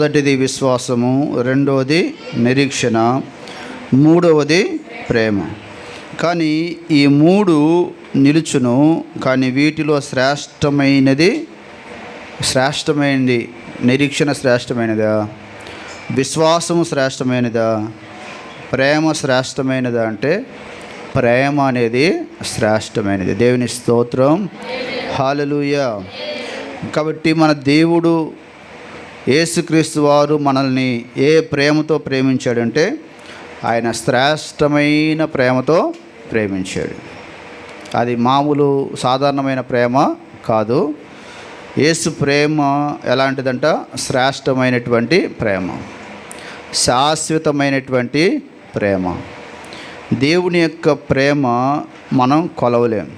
మొదటిది విశ్వాసము, రెండవది నిరీక్షణ, మూడవది ప్రేమ. కానీ ఈ మూడు నిలుచును. కానీ వీటిలో శ్రేష్టమైనది నిరీక్షణ శ్రేష్టమైనదా, విశ్వాసము శ్రేష్టమైనదా, ప్రేమ శ్రేష్టమైనదా అంటే ప్రేమ అనేది శ్రేష్టమైనది. దేవుని స్తోత్రం, హల్లెలూయా. కాబట్టి మన దేవుడు యేసుక్రీస్తు వారు మనల్ని ఏ ప్రేమతో ప్రేమించాడంటే ఆయన శ్రేష్టమైన ప్రేమతో ప్రేమించాడు. అది మామూలు సాధారణమైన ప్రేమ కాదు. యేసు ప్రేమ ఎలాంటిదంట? శ్రేష్టమైనటువంటి ప్రేమ, శాశ్వతమైనటువంటి ప్రేమ. దేవుని యొక్క ప్రేమ మనం కొలవలేం.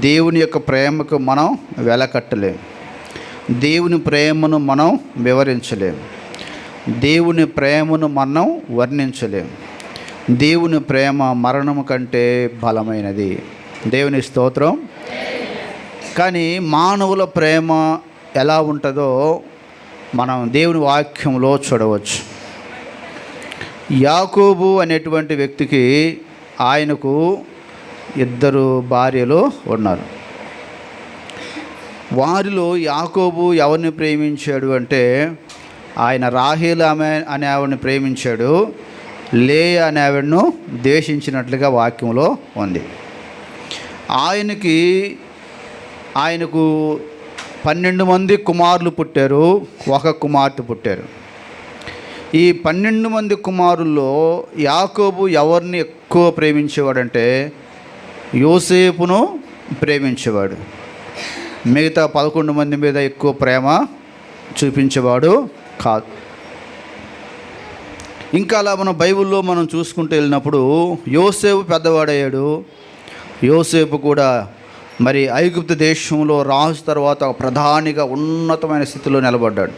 దేవుని యొక్క ప్రేమకు మనం వెలకట్టలేం. దేవుని ప్రేమను మనం వివరించలేం. దేవుని ప్రేమను మనం వర్ణించలేం. దేవుని ప్రేమ మరణము కంటే బలమైనది. దేవుని స్తోత్రం. కానీ మానవుల ప్రేమ ఎలా ఉంటుందో మనం దేవుని వాక్యంలో చూడవచ్చు. యాకోబు అనేటువంటి వ్యక్తికి ఆయనకు 2 భార్యలు ఉన్నారు. వారిలో యాకోబు ఎవరిని ప్రేమించాడు అంటే ఆయన రాహేలు అనే ఆవిడని ప్రేమించాడు, లేయా అనే ఆవిడను ద్వేషించినట్లుగా వాక్యంలో ఉంది. ఆయనకు 12 మంది కుమారులు పుట్టారు, 1 కుమార్తె పుట్టారు. ఈ 12 మంది కుమారుల్లో యాకోబు ఎవరిని ఎక్కువ ప్రేమించేవాడంటే యోసేపును ప్రేమించేవాడు. మిగతా 11 మంది మీద ఎక్కువ ప్రేమ చూపించేవాడు కాదు. ఇంకా అలా మనం బైబిల్లో మనం చూసుకుంటూ వెళ్ళినప్పుడు యోసేపు పెద్దవాడయ్యాడు. యోసేపు కూడా మరి ఐగుప్తు దేశంలో రాజు తర్వాత ప్రధానిగా ఉన్నతమైన స్థితిలో నిలబడ్డాడు.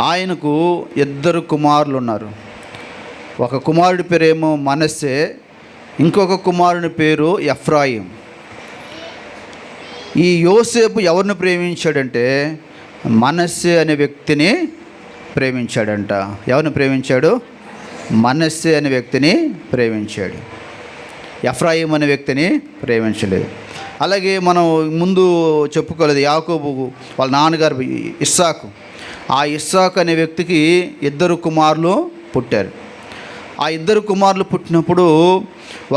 ఆయనకు 2 కుమారులు ఉన్నారు. ఒక కుమారుడి పేరేమో మనస్సే, ఇంకొక కుమారుని పేరు ఎఫ్రాయిం. ఈ యోసేపు ఎవరిని ప్రేమించాడంటే మనస్సే అనే వ్యక్తిని ప్రేమించాడంట. ఎవరిని ప్రేమించాడు? మనస్సే అనే వ్యక్తిని ప్రేమించాడు. ఎఫ్రాయిం అనే వ్యక్తిని ప్రేమించలేదు. అలాగే మనం ముందు చెప్పుకోలేదు, యాకోబు వాళ్ళ నాన్నగారు ఇస్సాకు. ఆ ఇస్సాకు అనే వ్యక్తికి 2 కుమారులు పుట్టారు. ఆ 2 కుమారులు పుట్టినప్పుడు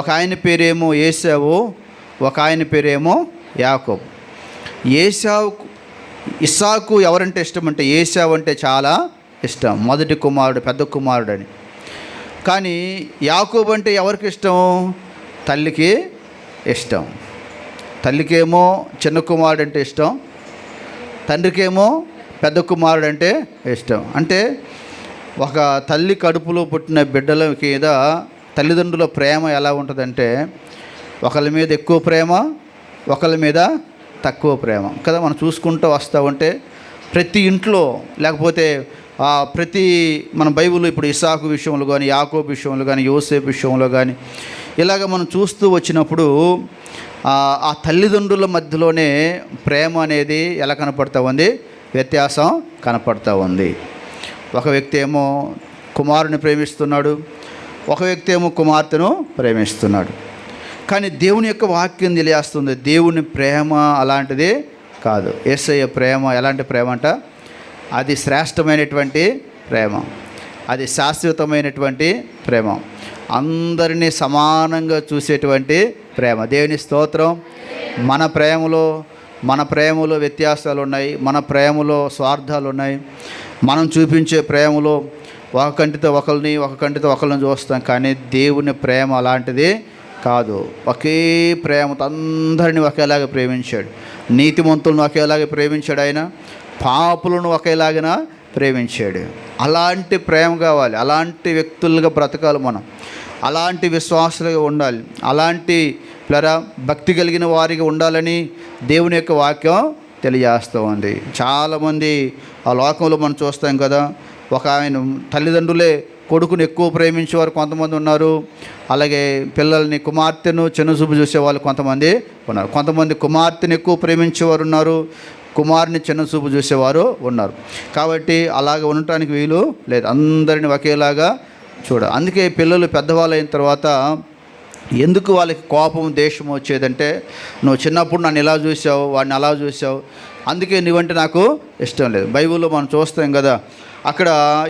ఒక ఆయన పేరేమో ఏశావు, ఒక ఆయన పేరేమో యాకోబు. ఇస్సాకు ఎవరంటే ఇష్టం అంటే ఏశావు అంటే చాలా ఇష్టం, మొదటి కుమారుడు, పెద్ద కుమారుడు అని. కానీ యాకోబు అంటే ఎవరికి ఇష్టం? తల్లికి ఇష్టం. తల్లికేమో చిన్న కుమారుడు అంటే ఇష్టం, తండ్రికేమో పెద్ద కుమారుడు అంటే ఇష్టం. అంటే ఒక తల్లి కడుపులో పుట్టిన బిడ్డల మీద తల్లిదండ్రుల ప్రేమ ఎలా ఉంటుందంటే ఒకళ్ళ మీద ఎక్కువ ప్రేమ, ఒకళ్ళ మీద తక్కువ ప్రేమ కదా. మనం చూసుకుంటూ వస్తూ ఉంటే ప్రతి ఇంట్లో, లేకపోతే ప్రతి మన బైబిల్ ఇప్పుడు ఇస్సాకు విషయంలో కానీ, యాకోబు విషయంలో కానీ, యోసేపు విషయంలో కానీ ఇలాగ మనం చూస్తూ వచ్చినప్పుడు ఆ తల్లిదండ్రుల మధ్యలోనే ప్రేమ అనేది ఎలా కనపడుతూ ఉంది? వ్యత్యాసం కనపడుతూ ఉంది. ఒక వ్యక్తి ఏమో కుమారుని ప్రేమిస్తున్నాడు, ఒక వ్యక్తి ఏమో కుమార్తెను ప్రేమిస్తున్నాడు. కానీ దేవుని యొక్క వాక్యం తెలియస్తుంది, దేవుని ప్రేమ అలాంటిది కాదు. యేసయ్య ప్రేమ ఎలాంటి ప్రేమ అంట? అది శ్రేష్టమైనటువంటి ప్రేమ, అది శాశ్వతమైనటువంటి ప్రేమ, అందరినీ సమానంగా చూసేటువంటి ప్రేమ. దేవుని స్తోత్రం. మన ప్రేమలో వ్యత్యాసాలు ఉన్నాయి, మన ప్రేమలో స్వార్థాలు ఉన్నాయి. మనం చూపించే ప్రేమలో ఒక కంటితో ఒకరిని చూస్తాం. కానీ దేవుని ప్రేమ అలాంటిది కాదు. ఒకే ప్రేమతో అందరినీ ఒకేలాగా ప్రేమించాడు. నీతిమంతులను ఒకేలాగా ప్రేమించాడు ఆయన, పాపులను ఒకేలాగా ప్రేమించాడు. అలాంటి ప్రేమ కావాలి, అలాంటి వ్యక్తులుగా బ్రతకాలి మనం, అలాంటి విశ్వాసులుగా ఉండాలి, అలాంటి భక్తి కలిగిన వారిగా ఉండాలని దేవుని యొక్క వాక్యం తెలియజేస్తూ ఉంది. చాలామంది ఆ లోకంలో మనం చూస్తాం కదా, ఒక ఆయన తల్లిదండ్రులే కొడుకుని ఎక్కువ ప్రేమించేవారు కొంతమంది ఉన్నారు, అలాగే పిల్లల్ని కుమార్తెను చిన్నచూపు చూసేవాళ్ళు కొంతమంది ఉన్నారు. కొంతమంది కుమార్తెను ఎక్కువ ప్రేమించేవారు ఉన్నారు, కుమారుని చిన్న చూపు చూసేవారు ఉన్నారు. కాబట్టి అలాగ ఉండటానికి వీలు లేదు, అందరిని ఒకేలాగా అందుకే పిల్లలు పెద్దవాళ్ళు అయిన తర్వాత ఎందుకు వాళ్ళకి కోపం దేశం వచ్చేదంటే, నువ్వు చిన్నప్పుడు నన్ను ఇలా చూసావు, వాడిని అలా చూసావు, అందుకే నువ్వంటే నాకు ఇష్టం లేదు. బైబిల్లో మనం చూస్తాం కదా, అక్కడ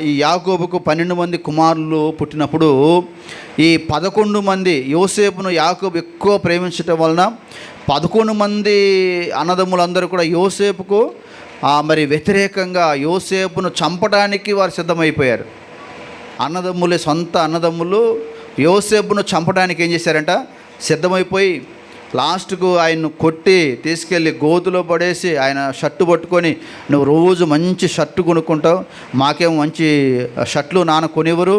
ఈ యాకోబుకు 12 మంది కుమారులు పుట్టినప్పుడు ఈ 11 మంది యోసేపును యాకోబు ఎక్కువ ప్రేమించటం వలన 11 మంది అన్నదమ్ములందరూ కూడా యోసేపుకు మరి వ్యతిరేకంగా యోసేపును చంపడానికి వారు సిద్ధమైపోయారు. అన్నదమ్ములే, సొంత అన్నదమ్ములు యోసేపును చంపడానికి ఏం చేశారంట, సిద్ధమైపోయి లాస్ట్కు ఆయన్ను కొట్టి తీసుకెళ్ళి గోతులో పడేసి ఆయన షర్టు పట్టుకొని, నువ్వు రోజు మంచి షర్టు కొనుక్కుంటావు, మాకేమో మంచి షర్ట్లు నాన్న కొనివ్వరు,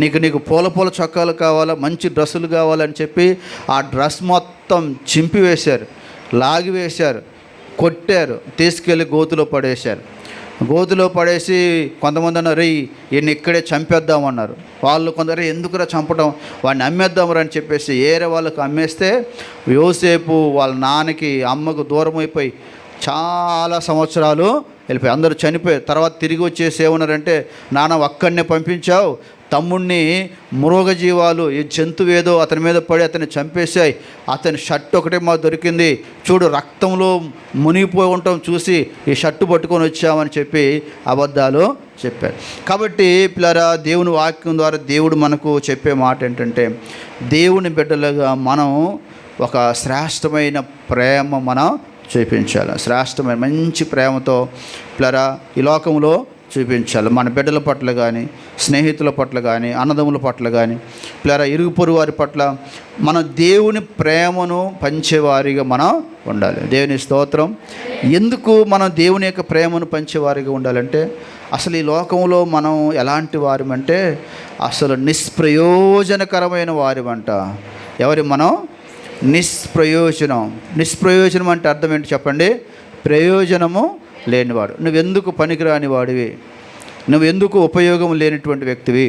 నీకు పూల చొక్కాలు కావాలా, మంచి డ్రెస్సులు కావాలని చెప్పి ఆ డ్రెస్ మొత్తం చింపివేశారు, లాగివేశారు, కొట్టారు, తీసుకెళ్ళి గోతులో పడేశారు. గోతులో పడేసి కొంతమంది అన్నారు, ఈయన్ని ఇక్కడే చంపేద్దామన్నారు. వాళ్ళు కొందరు ఎందుకురా చంపడం, వాడిని అమ్మేద్దామరా అని చెప్పేసి ఏరే వాళ్ళకు అమ్మేస్తే యోసేపు వాళ్ళ నాన్నకి అమ్మకు దూరం అయిపోయి చాలా సంవత్సరాలు వెళ్ళిపోయి అందరూ చనిపోయారు. తర్వాత తిరిగి వచ్చేసి ఏమన్నారంటే, నాన్న ఒక్కడినే పంపించావు, తమ్ముడిని మృగజీవాలు ఈ జంతువేదో అతని మీద పడి అతన్ని చంపేశాయి, అతని షర్ట్ ఒకటే మాకు దొరికింది, చూడు రక్తంలో మునిగిపోయి ఉంటాం చూసి ఈ షర్టు పట్టుకొని వచ్చామని చెప్పి అబద్ధాలు చెప్పారు. కాబట్టి పిల్లరా, దేవుని వాక్యం ద్వారా దేవుడు మనకు చెప్పే మాట ఏంటంటే, దేవుని బిడ్డలుగా మనం ఒక శ్రేష్టమైన ప్రేమ మనం చూపించాలి. శ్రేష్టమైన మంచి ప్రేమతో పిల్లరా ఈ లోకంలో చూపించాలి. మన బిడ్డల పట్ల కానీ, స్నేహితుల పట్ల కానీ, అన్నదమ్ముల పట్ల కానీ, పిల్లరా ఇరుగు పొరుగు వారి పట్ల మనం దేవుని ప్రేమను పంచేవారిగా మనం ఉండాలి. దేవుని స్తోత్రం. ఎందుకు మనం దేవుని యొక్క ప్రేమను పంచేవారిగా ఉండాలంటే, అసలు ఈ లోకంలో మనం ఎలాంటి వారిమంటే అసలు నిష్ప్రయోజనకరమైన వారిమంట. ఎవరి మనం? నిష్ప్రయోజనం అంటే అర్థం ఏంటి చెప్పండి? ప్రయోజనము లేనివాడు. నువ్వెందుకు పనికిరాని వాడివి, నువ్వెందుకు ఉపయోగం లేనటువంటి వ్యక్తివి,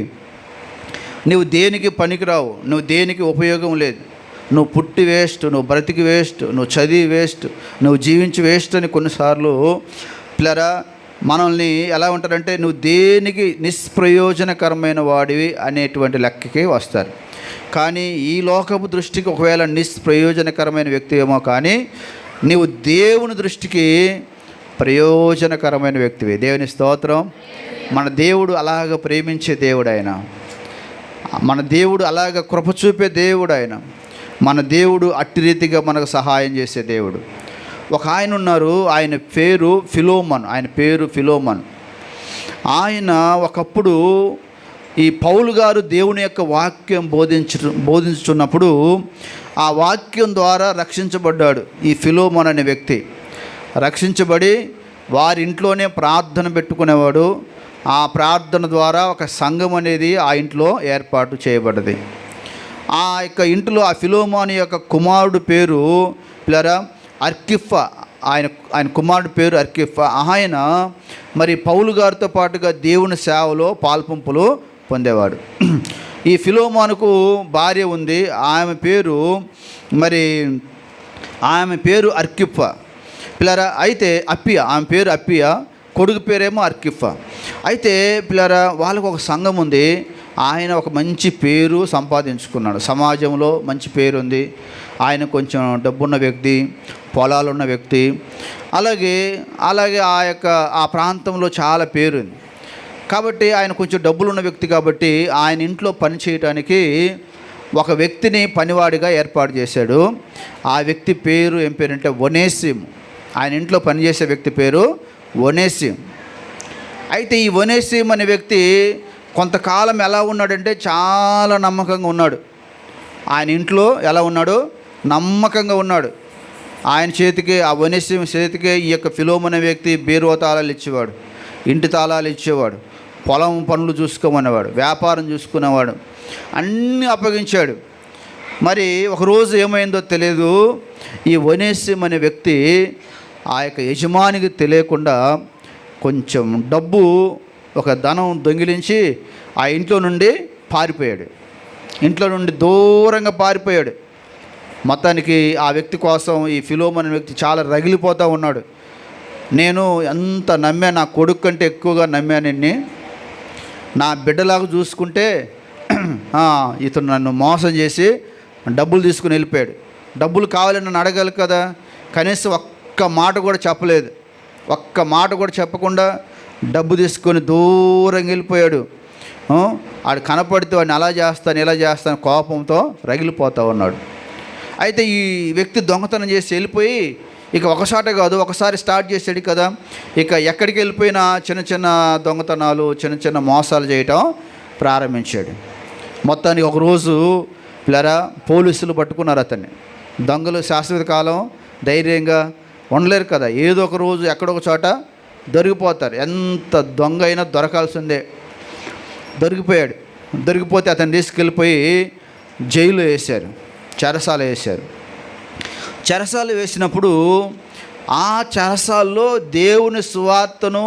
నువ్వు దేనికి పనికిరావు, నువ్వు దేనికి ఉపయోగం లేదు, నువ్వు పుట్టి వేస్ట్, నువ్వు బ్రతికి వేస్ట్, నువ్వు చదివి వేస్ట్, నువ్వు జీవించి వేస్ట్ అని కొన్నిసార్లు పిల్లరా మనల్ని ఎలా ఉంటారంటే, నువ్వు దేనికి నిష్ప్రయోజనకరమైన వాడివి అనేటువంటి లెక్కకి వస్తారు. కానీ ఈ లోకపు దృష్టికి ఒకవేళ నిష్ప్రయోజనకరమైన వ్యక్తి ఏమో, కానీ నీవు దేవుని దృష్టికి ప్రయోజనకరమైన వ్యక్తివి. దేవుని స్తోత్రం. మన దేవుడు అలాగ ప్రేమించే దేవుడు ఆయన, మన దేవుడు అలాగ కృప చూపే దేవుడు ఆయన, మన దేవుడు అట్టి రీతిగా మనకు సహాయం చేసే దేవుడు. ఒక ఆయన ఉన్నారు, ఆయన పేరు ఫిలోమన్. ఆయన ఒకప్పుడు ఈ పౌలు గారు దేవుని యొక్క వాక్యం బోధించుతున్నప్పుడు ఆ వాక్యం ద్వారా రక్షించబడ్డాడు. ఈ ఫిలోమన్ అనే వ్యక్తి రక్షించబడి వారి ఇంట్లోనే ప్రార్థన పెట్టుకునేవాడు. ఆ ప్రార్థన ద్వారా ఒక సంఘం అనేది ఆ ఇంట్లో ఏర్పాటు చేయబడ్డది. ఆ యొక్క ఇంట్లో ఆ ఫిలోమోను యొక్క కుమారుడు పేరు పిల్లరా అర్కిఫా. ఆయన కుమారుడు పేరు అర్కిఫా. ఆయన మరి పౌలు గారితో పాటుగా దేవుని సేవలో పాల్పంపులు పొందేవాడు. ఈ ఫిలోమోనుకు భార్య ఉంది, ఆమె పేరు అర్కిఫా పిల్లరా. అయితే ఆమె పేరు అప్పియా, కొడుకు పేరేమో అర్కిఫా. అయితే పిల్లరా వాళ్ళకు ఒక సంఘం ఉంది. ఆయన ఒక మంచి పేరు సంపాదించుకున్నాడు, సమాజంలో మంచి పేరు ఉంది. ఆయన కొంచెం డబ్బున్న వ్యక్తి, పొలాలున్న వ్యక్తి, అలాగే ఆ ప్రాంతంలో చాలా పేరు ఉంది. కాబట్టి ఆయన కొంచెం డబ్బులున్న వ్యక్తి కాబట్టి ఆయన ఇంట్లో పని చేయడానికి ఒక వ్యక్తిని పనివాడిగా ఏర్పాటు చేశాడు. ఆ వ్యక్తి పేరు ఏం పేరంటే ఒనేసిము. ఆయన ఇంట్లో పనిచేసే వ్యక్తి పేరు ఒనేసిం. అయితే ఈ ఒనేసిం అనే వ్యక్తి కొంతకాలం ఎలా ఉన్నాడంటే చాలా నమ్మకంగా ఉన్నాడు. ఆయన ఇంట్లో ఎలా ఉన్నాడు? నమ్మకంగా ఉన్నాడు. ఆయన చేతికి, ఆ ఒనేసిం చేతికి ఈ యొక్క ఫిలోమోను అనే వ్యక్తి బీరువా తాళాలు ఇచ్చేవాడు, ఇంటి తాళాలు ఇచ్చేవాడు, పొలం పనులు చూసుకోమనేవాడు, వ్యాపారం చూసుకునేవాడు, అన్నీ అప్పగించాడు. మరి ఒకరోజు ఏమైందో తెలియదు, ఈ ఒనేసిం అనే వ్యక్తి ఆ యొక్క యజమానికి తెలియకుండా కొంచెం డబ్బు, ఒక ధనం దొంగిలించి ఆ ఇంట్లో నుండి పారిపోయాడు. ఇంట్లో నుండి దూరంగా పారిపోయాడు. మొత్తానికి ఆ వ్యక్తి కోసం ఈ ఫిలోమోను అనే వ్యక్తి చాలా రగిలిపోతూ ఉన్నాడు. నేను ఎంత నమ్మా, నా కొడుకు కంటే ఎక్కువగా నమ్మా నిన్ను, నా బిడ్డలాగా చూసుకుంటే ఇతను నన్ను మోసం చేసి డబ్బులు తీసుకుని వెళ్ళిపోయాడు. డబ్బులు కావాలని నన్ను అడగాలి కదా, కనీసం ఒక్క మాట కూడా చెప్పలేదు. ఒక్క మాట కూడా చెప్పకుండా డబ్బు తీసుకొని దూరంగా వెళ్ళిపోయాడు. ఆడు కనపడితే వాడిని అలా చేస్తాను ఇలా చేస్తాను కోపంతో రగిలిపోతూ ఉన్నాడు. అయితే ఈ వ్యక్తి దొంగతనం చేసి వెళ్ళిపోయి ఇక ఒకసారి కాదు, ఒకసారి స్టార్ట్ చేసాడు కదా, ఇక ఎక్కడికి వెళ్ళిపోయినా చిన్న చిన్న దొంగతనాలు, చిన్న చిన్న మోసాలు చేయటం ప్రారంభించాడు. మొత్తానికి ఒకరోజు పిల్లరా పోలీసులు పట్టుకున్నారు అతన్ని. దొంగలు శాశ్వత కాలం ధైర్యంగా ఉండలేరు కదా, ఏదో ఒక రోజు ఎక్కడొక చోట దొరికిపోతారు. ఎంత దొంగ అయినా దొరకాల్సిందే. దొరికిపోయాడు. దొరికిపోతే అతన్ని తీసుకెళ్ళిపోయి జైలు వేశారు, చెరసాల వేశారు. చెరసాల వేసినప్పుడు ఆ చెరసాల్లో దేవుని సువార్తను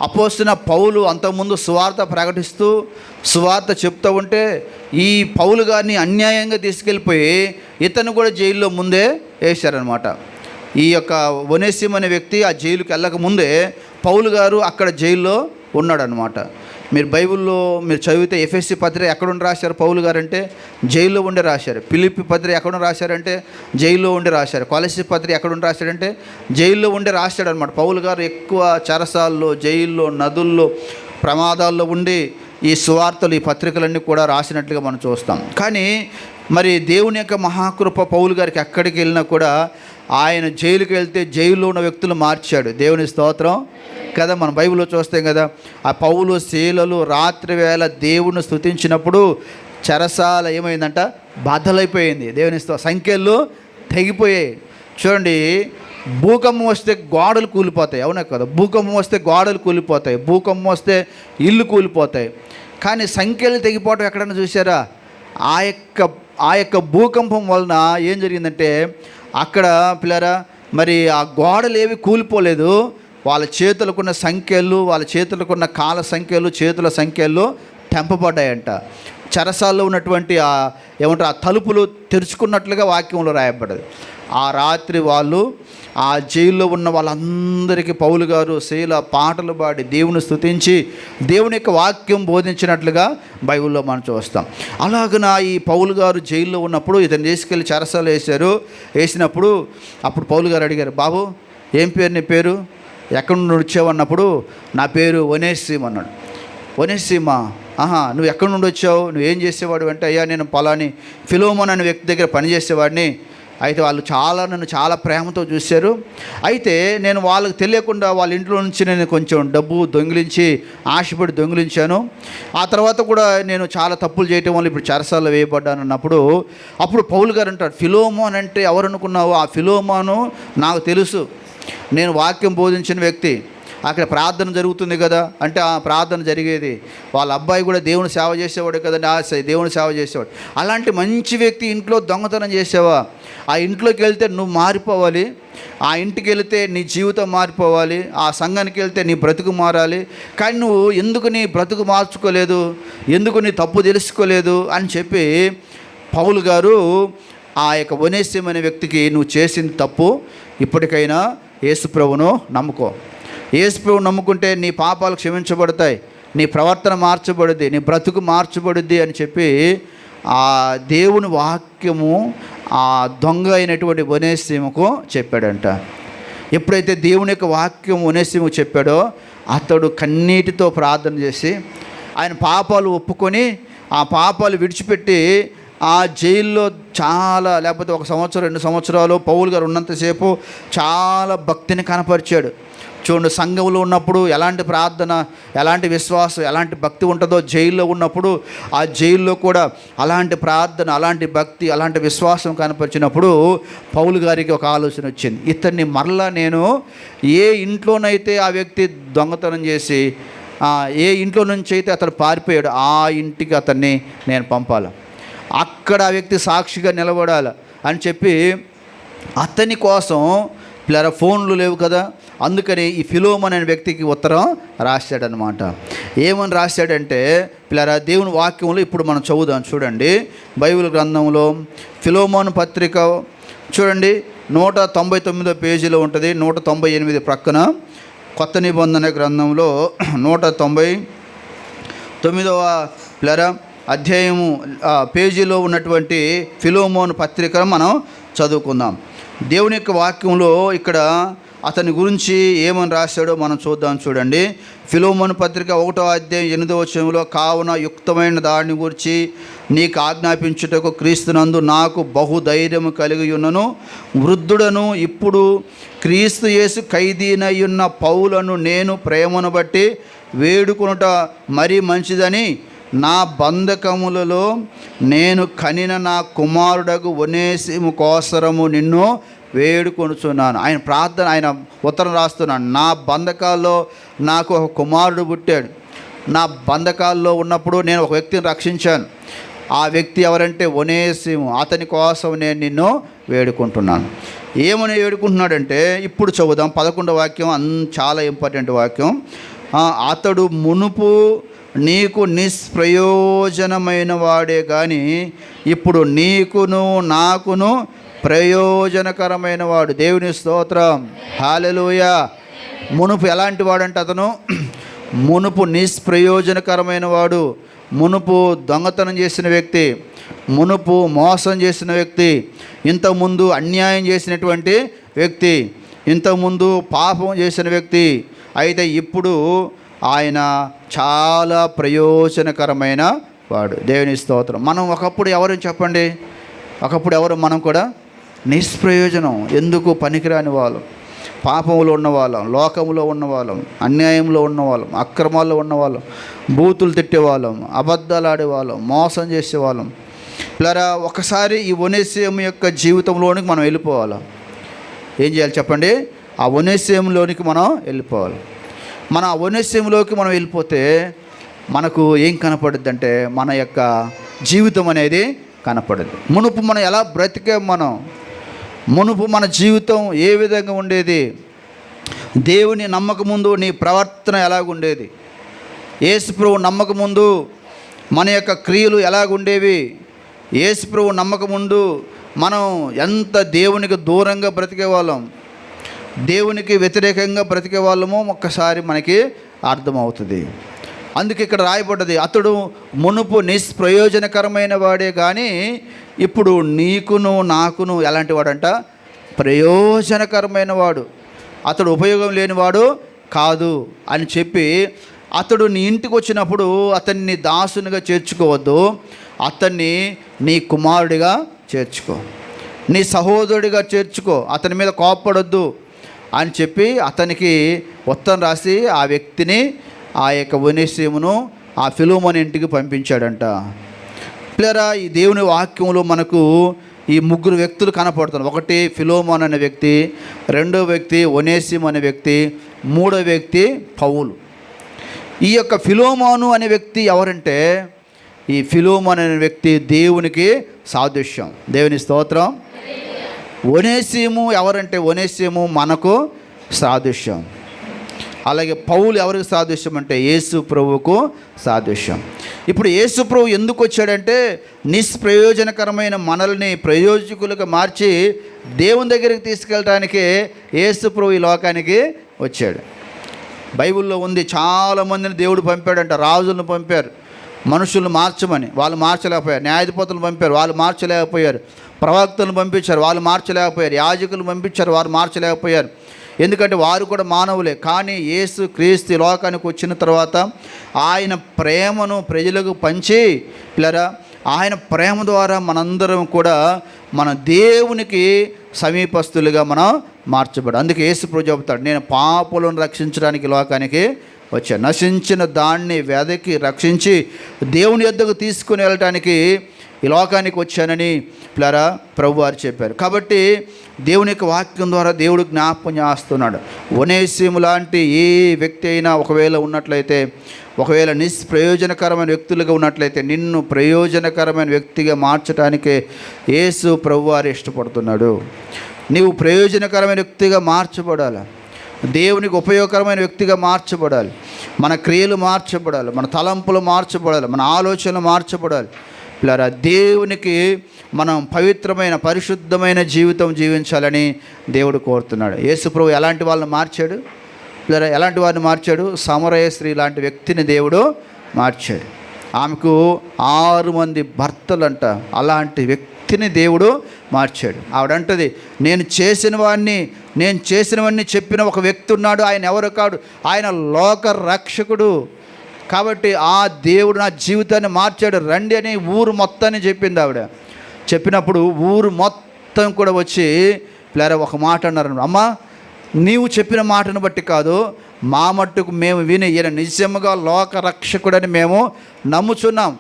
అపోస్తలుడైన పౌలు అంతకుముందు సువార్త ప్రకటిస్తూ సువార్త చెప్తూ ఉంటే ఈ పౌలు గారిని అన్యాయంగా తీసుకెళ్ళిపోయి ఇతను కూడా జైల్లో ముందే వేశారనమాట. ఈ యొక్క ఒనేసిము అనే వ్యక్తి ఆ జైలుకి వెళ్ళక ముందే పౌలు గారు అక్కడ జైల్లో ఉన్నాడనమాట. మీరు బైబిల్లో మీరు చదివితే ఎఫెసీ పత్రిక ఎక్కడుండి రాశారు పౌలు గారు అంటే జైల్లో ఉండి రాశారు. ఫిలిప్పీ పత్రిక ఎక్కడుండి రాశారంటే జైల్లో ఉండి రాశారు. కొలస్సీ పత్రిక ఎక్కడుండి రాశాడంటే జైల్లో ఉండి రాశాడు అనమాట. పౌలు గారు ఎక్కువ చెరసాల్లో, జైల్లో, నదుల్లో, ప్రమాదాల్లో ఉండి ఈ సువార్తలు, ఈ పత్రికలన్నీ కూడా రాసినట్లుగా మనం చూస్తాం. కానీ మరి దేవుని యొక్క మహాకృప పౌలు గారికి ఎక్కడికి వెళ్ళినా కూడా ఆయన జైలుకి వెళ్తే జైల్లో ఉన్న వ్యక్తులు మార్చాడు. దేవుని స్తోత్రం కదా. మనం బైబిల్లో చూస్తాం కదా, ఆ పౌలు శీలలు రాత్రి వేళ దేవుని స్తుతించినప్పుడు చెరసాల ఏమైందంట, బద్దలైపోయింది. దేవుని సంఖ్యలు తెగిపోయాయి. చూడండి, భూకంపం వస్తే గోడలు కూలిపోతాయి, అవునా కదా? భూకంపం వస్తే గోడలు కూలిపోతాయి, భూకంపం వస్తే ఇల్లు కూలిపోతాయి. కానీ సంఖ్యలు తెగిపోవటం ఎక్కడన్నా చూసారా? ఆ యొక్క భూకంపం వలన ఏం జరిగిందంటే అక్కడ పిల్లరా మరి ఆ గోడలు ఏవి కూలిపోలేదు. వాళ్ళ చేతులకున్న సంఖ్యలు, వాళ్ళ చేతులకున్న కాళ్ళ సంఖ్యలు, చేతుల సంఖ్యలు తెంపబడ్డాయంట. చెరసాల్లో ఉన్నటువంటి ఏమంటారు ఆ తలుపులు తెరుచుకున్నట్లుగా వాక్యంలో రాయబడ్డది. ఆ రాత్రి వాళ్ళు ఆ జైల్లో ఉన్న వాళ్ళందరికీ పౌలు గారు శీల పాటలు పాడి దేవుని స్తుతించి దేవుని యొక్క వాక్యం బోధించినట్లుగా బైబిల్లో మనం చూస్తాం. అలాగన ఈ పౌలు గారు జైల్లో ఉన్నప్పుడు ఇతను తీసుకెళ్ళి చెరసాలు వేసినప్పుడు అప్పుడు పౌలు గారు అడిగారు, బాబు ఏం పేరు నీ పేరు, ఎక్కడి నుండి వచ్చావు అన్నప్పుడు నా పేరు ఒనేసిము అన్నాడు. ఒనేసిమా, నువ్వు ఎక్కడి నుండి వచ్చావు, నువ్వేం చేసేవాడు అంటే అయ్యా నేను పలాని ఫిలోమోన్ అనే వ్యక్తి దగ్గర పనిచేసేవాడిని. అయితే వాళ్ళు నన్ను చాలా ప్రేమతో చూశారు. అయితే నేను వాళ్ళకి తెలియకుండా వాళ్ళ ఇంట్లో నుంచి నేను కొంచెం డబ్బు దొంగిలించి ఆశపడి దొంగిలించాను. ఆ తర్వాత కూడా నేను చాలా తప్పులు చేయటం వల్ల ఇప్పుడు చెరసాలలో వేయబడ్డాను అన్నప్పుడు అప్పుడు పౌలు గారు అంటాడు, ఫిలోమోన్ అంటే ఎవరు అనుకున్నావు? ఆ ఫిలోమోను నాకు తెలుసు, నేను వాక్యం బోధించిన వ్యక్తి. అక్కడ ప్రార్థన జరుగుతుంది కదా అంటే ఆ ప్రార్థన జరిగేది. వాళ్ళ అబ్బాయి కూడా దేవుని సేవ చేసేవాడు కదండి, దేవుని సేవ చేసేవాడు. అలాంటి మంచి వ్యక్తి ఇంట్లో దొంగతనం చేసావా? ఆ ఇంట్లోకి వెళ్తే నువ్వు మారిపోవాలి, ఆ ఇంటికి వెళితే నీ జీవితం మారిపోవాలి, ఆ సంఘానికి వెళ్తే నీ బ్రతుకు మారాలి. కానీ నువ్వు ఎందుకు నీ బ్రతుకు మార్చుకోలేదు, ఎందుకు నీ తప్పు తెలుసుకోలేదు అని చెప్పి పౌలు గారు ఆ యొక్క ఒనేసిము అనే వ్యక్తికి నువ్వు చేసిన తప్పు, ఇప్పటికైనా యేసుప్రభును నమ్ముకో, యేసుప్రభువు నమ్ముకుంటే నీ పాపాలు క్షమించబడతాయి, నీ ప్రవర్తన మార్చబడుద్ది, నీ బ్రతుకు మార్చబడుద్ది అని చెప్పి ఆ దేవుని వాక్యము ఆ దొంగ అయినటువంటి ఒనేసిముకు చెప్పాడంట. ఎప్పుడైతే దేవుని యొక్క వాక్యం ఒనేసిముకు చెప్పాడో అతడు కన్నీటితో ప్రార్థన చేసి ఆయన పాపాలు ఒప్పుకొని ఆ పాపాలు విడిచిపెట్టి ఆ జైల్లో చాలా లేకపోతే 1 సంవత్సరం 2 సంవత్సరాలు పౌలు గారు ఉన్నంతసేపు చాలా భక్తిని కనపరిచాడు. చూడండి, సంఘంలో ఉన్నప్పుడు ఎలాంటి ప్రార్థన, ఎలాంటి విశ్వాసం, ఎలాంటి భక్తి ఉంటుందో జైల్లో ఉన్నప్పుడు ఆ జైల్లో కూడా అలాంటి ప్రార్థన, అలాంటి భక్తి, అలాంటి విశ్వాసం కనపరిచినప్పుడు పౌలు గారికి ఒక ఆలోచన వచ్చింది, ఇతన్ని మరలా నేను ఏ ఇంట్లోనైతే ఆ వ్యక్తి దొంగతనం చేసి ఏ ఇంట్లో నుంచి అయితే అతను పారిపోయాడు ఆ ఇంటికి అతన్ని నేను పంపాలి, అక్కడ ఆ వ్యక్తి సాక్షిగా నిలబడాలి అని చెప్పి అతని కోసం పిల్లరా ఫోన్లు లేవు కదా, అందుకని ఈ ఫిలోమోన్ అనే వ్యక్తికి ఉత్తరం రాశాడనమాట. ఏమని రాశాడంటే పిల్లరా దేవుని వాక్యంలో ఇప్పుడు మనం చదువుదాం. చూడండి, బైబిల్ గ్రంథంలో ఫిలోమోను పత్రిక చూడండి 199 పేజీలో ఉంటుంది. 198 ప్రక్కన కొత్త నిబంధన గ్రంథంలో 199వ అధ్యాయము పేజీలో ఉన్నటువంటి ఫిలోమోను పత్రికను మనం చదువుకుందాం. దేవుని యొక్క వాక్యంలో ఇక్కడ అతని గురించి ఏమని రాశాడో మనం చూద్దాం. చూడండి, ఫిలోమోను పత్రిక 1వ అధ్యాయం 8వ వచనంలో, కావున యుక్తమైన దానిని గురించి నీకు ఆజ్ఞాపించుటకు క్రీస్తునందు నాకు బహుధైర్యము కలిగి ఉన్నను. వృద్ధుడను ఇప్పుడు క్రీస్తు యేసు ఖైదీనయ్యున్న పౌలను నేను ప్రేమను బట్టి వేడుకొనుట మరీ మంచిదని నా బంధకములలో నేను కనిన నా కుమారుడకు ఒనేసిము కోసరము నిన్ను వేడుకొనుచున్నాను. ఆయన ప్రార్థన, ఆయన ఉత్తరం రాస్తున్నాను. నా బంధకాల్లో నాకు ఒక కుమారుడు పుట్టాడు. నా బంధకాల్లో ఉన్నప్పుడు నేను ఒక వ్యక్తిని రక్షించాను. ఆ వ్యక్తి ఎవరంటే ఒనేసిము. అతని కోసం నేను నిన్ను వేడుకుంటున్నాను. ఏమని వేడుకుంటున్నాడంటే, ఇప్పుడు చదువుదాం 11వ వాక్యం, చాలా ఇంపార్టెంట్ వాక్యం. అతడు మునుపు నీకు నిష్ప్రయోజనమైన వాడే కానీ ఇప్పుడు నీకును నాకును ప్రయోజనకరమైన వాడు. దేవుని స్తోత్రం, హల్లెలూయా. మునుపు ఎలాంటి వాడంటే అతను మునుపు నిష్ప్రయోజనకరమైన వాడు, మునుపు దొంగతనం చేసిన వ్యక్తి, మునుపు మోసం చేసిన వ్యక్తి, ఇంతకుముందు అన్యాయం చేసినటువంటి వ్యక్తి, ఇంతకుముందు పాపం చేసిన వ్యక్తి. అయితే ఇప్పుడు ఆయన చాలా ప్రయోజనకరమైన వాడు. దేవుని స్తోత్రం. మనం ఒకప్పుడు ఎవరు చెప్పండి, ఒకప్పుడు ఎవరు? మనం కూడా నిష్ప్రయోజనం, ఎందుకు పనికిరాని వాళ్ళం, పాపంలో ఉన్నవాళ్ళం, లోకంలో ఉన్నవాళ్ళం, అన్యాయంలో ఉన్నవాళ్ళం, అక్రమాల్లో ఉన్నవాళ్ళం, బూతులు తిట్టేవాళ్ళం, అబద్ధాలు ఆడేవాళ్ళం, మోసం చేసేవాళ్ళం. ఇలా ఒకసారి ఈ ఒనేసిము యొక్క జీవితంలోనికి మనం వెళ్ళిపోవాలి. ఏం చేయాలి చెప్పండి? ఆ ఒనేసిములోనికి మనం వెళ్ళిపోవాలి. మన ఆ ఒనేసిములోకి మనం వెళ్ళిపోతే మనకు ఏం కనపడుద్ది అంటే మన యొక్క జీవితం అనేది కనపడదు. మునుపు మనం ఎలా బ్రతికే, మునుపు మన జీవితం ఏ విధంగా ఉండేది, దేవుని నమ్మకముందు నీ ప్రవర్తన ఎలాగుండేది, యేసుప్రభు నమ్మకముందు మన యొక్క క్రియలు ఎలాగుండేవి, యేసుప్రభు నమ్మకముందు మనం ఎంత దేవునికి దూరంగా బ్రతికే వాళ్ళం, దేవునికి వ్యతిరేకంగా బ్రతికే వాళ్ళమో ఒక్కసారి మనకి అర్థమవుతుంది. అందుకే ఇక్కడ రాయబడ్డది, అతడు మునుపు నిష్ప్రయోజనకరమైన వాడే కానీ ఇప్పుడు నీకును నాకును ఎలాంటి వాడంట? ప్రయోజనకరమైన వాడు. అతడు ఉపయోగం లేనివాడు కాదు అని చెప్పి, అతడు నీ ఇంటికి వచ్చినప్పుడు అతన్ని దాసునిగా చేర్చుకోవద్దు, అతన్ని నీ కుమారుడిగా చేర్చుకో, నీ సహోదరుడిగా చేర్చుకో, అతని మీద కోప్పడొద్దు అని చెప్పి అతనికి ఉత్తరం రాసి ఆ వ్యక్తిని, ఆ యొక్క ఒనేసిమును ఆ ఫిలోమోను ఇంటికి పంపించాడంట. పిల్లరా, ఈ దేవుని వాక్యంలో మనకు ఈ ముగ్గురు వ్యక్తులు కనపడుతున్నారు. ఒకటి ఫిలోమోను అనే వ్యక్తి, రెండో వ్యక్తి ఒనేసిము అనే వ్యక్తి, మూడో వ్యక్తి పౌలు. ఈ యొక్క ఫిలోమోను అనే వ్యక్తి ఎవరంటే, ఈ ఫిలోమోను అనే వ్యక్తి దేవునికి సాదృశ్యం. దేవుని స్తోత్రం. ఒనేసిము ఎవరంటే, ఒనేసిము మనకు సాదృశ్యం. అలాగే పౌలు ఎవరికి సాదృశ్యం అంటే యేసు ప్రభువుకు సాదృశ్యం. ఇప్పుడు యేసు ప్రభు ఎందుకు వచ్చాడంటే, నిష్ప్రయోజనకరమైన మనల్ని ప్రయోజకులుగా మార్చి దేవుని దగ్గరికి తీసుకెళ్ళటానికే యేసు ప్రభు ఈ లోకానికి వచ్చాడు. బైబిల్లో ఉంది, చాలామందిని దేవుడు పంపాడంట. రాజులను పంపారు మనుషులను మార్చమని, వాళ్ళు మార్చలేకపోయారు. న్యాయాధిపతులను పంపారు, వాళ్ళు మార్చలేకపోయారు. ప్రవక్తలను పంపించారు, వాళ్ళు మార్చలేకపోయారు. యాజకులు పంపించారు, వారు మార్చలేకపోయారు. ఎందుకంటే వారు కూడా మానవులే. కానీ యేసు క్రీస్తు లోకానికి వచ్చిన తర్వాత ఆయన ప్రేమను ప్రజలకు పంచి, పిల్లరా, ఆయన ప్రేమ ద్వారా మనందరం కూడా మన దేవునికి సమీపస్తులుగా మనం మార్చబడి. అందుకే యేసు ప్రభు చెబుతాడు, నేను పాపులను రక్షించడానికి లోకానికి వచ్చాను, నశించిన దాన్ని వెదకి రక్షించి దేవుని యొద్దకు తీసుకుని వెళ్ళటానికి ఈ లోకానికి వచ్చానని పిల్లరా ప్రభువారు చెప్పారు. కాబట్టి దేవుని యొక్క వాక్యం ద్వారా దేవుడు జ్ఞాపకం చేస్తున్నాడు. ఒనేసిము లాంటి ఏ వ్యక్తి అయినా ఒకవేళ ఉన్నట్లయితే, ఒకవేళ నిష్ప్రయోజనకరమైన వ్యక్తులుగా ఉన్నట్లయితే, నిన్ను ప్రయోజనకరమైన వ్యక్తిగా మార్చడానికే యేసు ప్రభువారు ఇష్టపడుతున్నాడు. నీవు ప్రయోజనకరమైన వ్యక్తిగా మార్చబడాలి, దేవునికి ఉపయోగకరమైన వ్యక్తిగా మార్చబడాలి, మన క్రియలు మార్చబడాలి, మన తలంపులు మార్చబడాలి, మన ఆలోచనలు మార్చబడాలి. పిల్లరా, దేవునికి మనం పవిత్రమైన పరిశుద్ధమైన జీవితం జీవించాలని దేవుడు కోరుతున్నాడు. యేసుప్రభు ఎలాంటి వాళ్ళని మార్చాడు పిల్లరా? ఎలాంటి వారిని మార్చాడు? సమరయ స్త్రీ లాంటి వ్యక్తిని దేవుడు మార్చాడు. ఆమెకు 6 మంది భర్తలంట. అలాంటి వ్యక్తిని దేవుడు మార్చాడు. ఆవిడంటది, నేను చేసినవన్నీ చెప్పిన ఒక వ్యక్తి ఉన్నాడు, ఆయన ఎవరు కాడు, ఆయన లోక రక్షకుడు. కాబట్టి ఆ దేవుడు నా జీవితాన్ని మార్చాడు, రండి అని ఊరు మొత్తాన్ని చెప్పింది ఆవిడ. చెప్పినప్పుడు ఊరు మొత్తం కూడా వచ్చి పిల్లరా ఒక మాట అన్నారు, అమ్మా నీవు చెప్పిన మాటను బట్టి కాదు, మా మట్టుకు మేము విని ఈయన నిజంగా లోక రక్షకుడని మేము నమ్ముచున్నాం.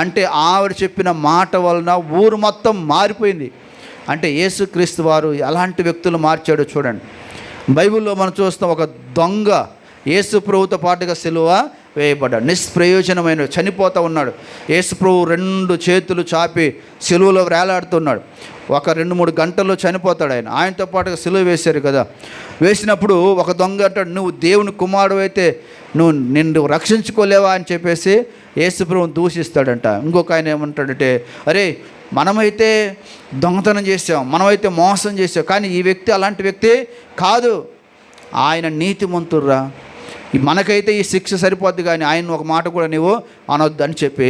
అంటే ఆవిడ చెప్పిన మాట వలన ఊరు మొత్తం మారిపోయింది. అంటే యేసుక్రీస్తు వారు ఎలాంటి వ్యక్తులు మార్చాడో చూడండి. బైబిల్లో మనం చూస్తాం, ఒక దొంగ యేసు ప్రభుతో పాటుగా సిలువ వేయబడ్డాడు. నిష్ప్రయోజనమైన చనిపోతూ ఉన్నాడు. యేసు ప్రభు 2 చేతులు చాపి సిలువలో వేలాడుతున్నాడు. ఒక 2-3 గంటల్లో చనిపోతాడు ఆయన. ఆయనతో పాటుగా సిలువ వేశారు కదా. వేసినప్పుడు ఒక దొంగ అంటాడు, నువ్వు దేవుని కుమారుడు అయితే నిన్ను రక్షించుకోలేవా అని చెప్పేసి యేసు ప్రభువుని దూషిస్తాడంట. ఇంకొక ఆయన ఏమంటాడంటే, అరే మనమైతే దొంగతనం చేసాం, మనమైతే మోసం చేసాం, కానీ ఈ వ్యక్తి అలాంటి వ్యక్తి కాదు, ఆయన నీతిమంతుర్రా, మనకైతే ఈ శిక్ష సరిపోద్ది, కానీ ఆయన ఒక మాట కూడా నీవు అనొద్దు అని చెప్పి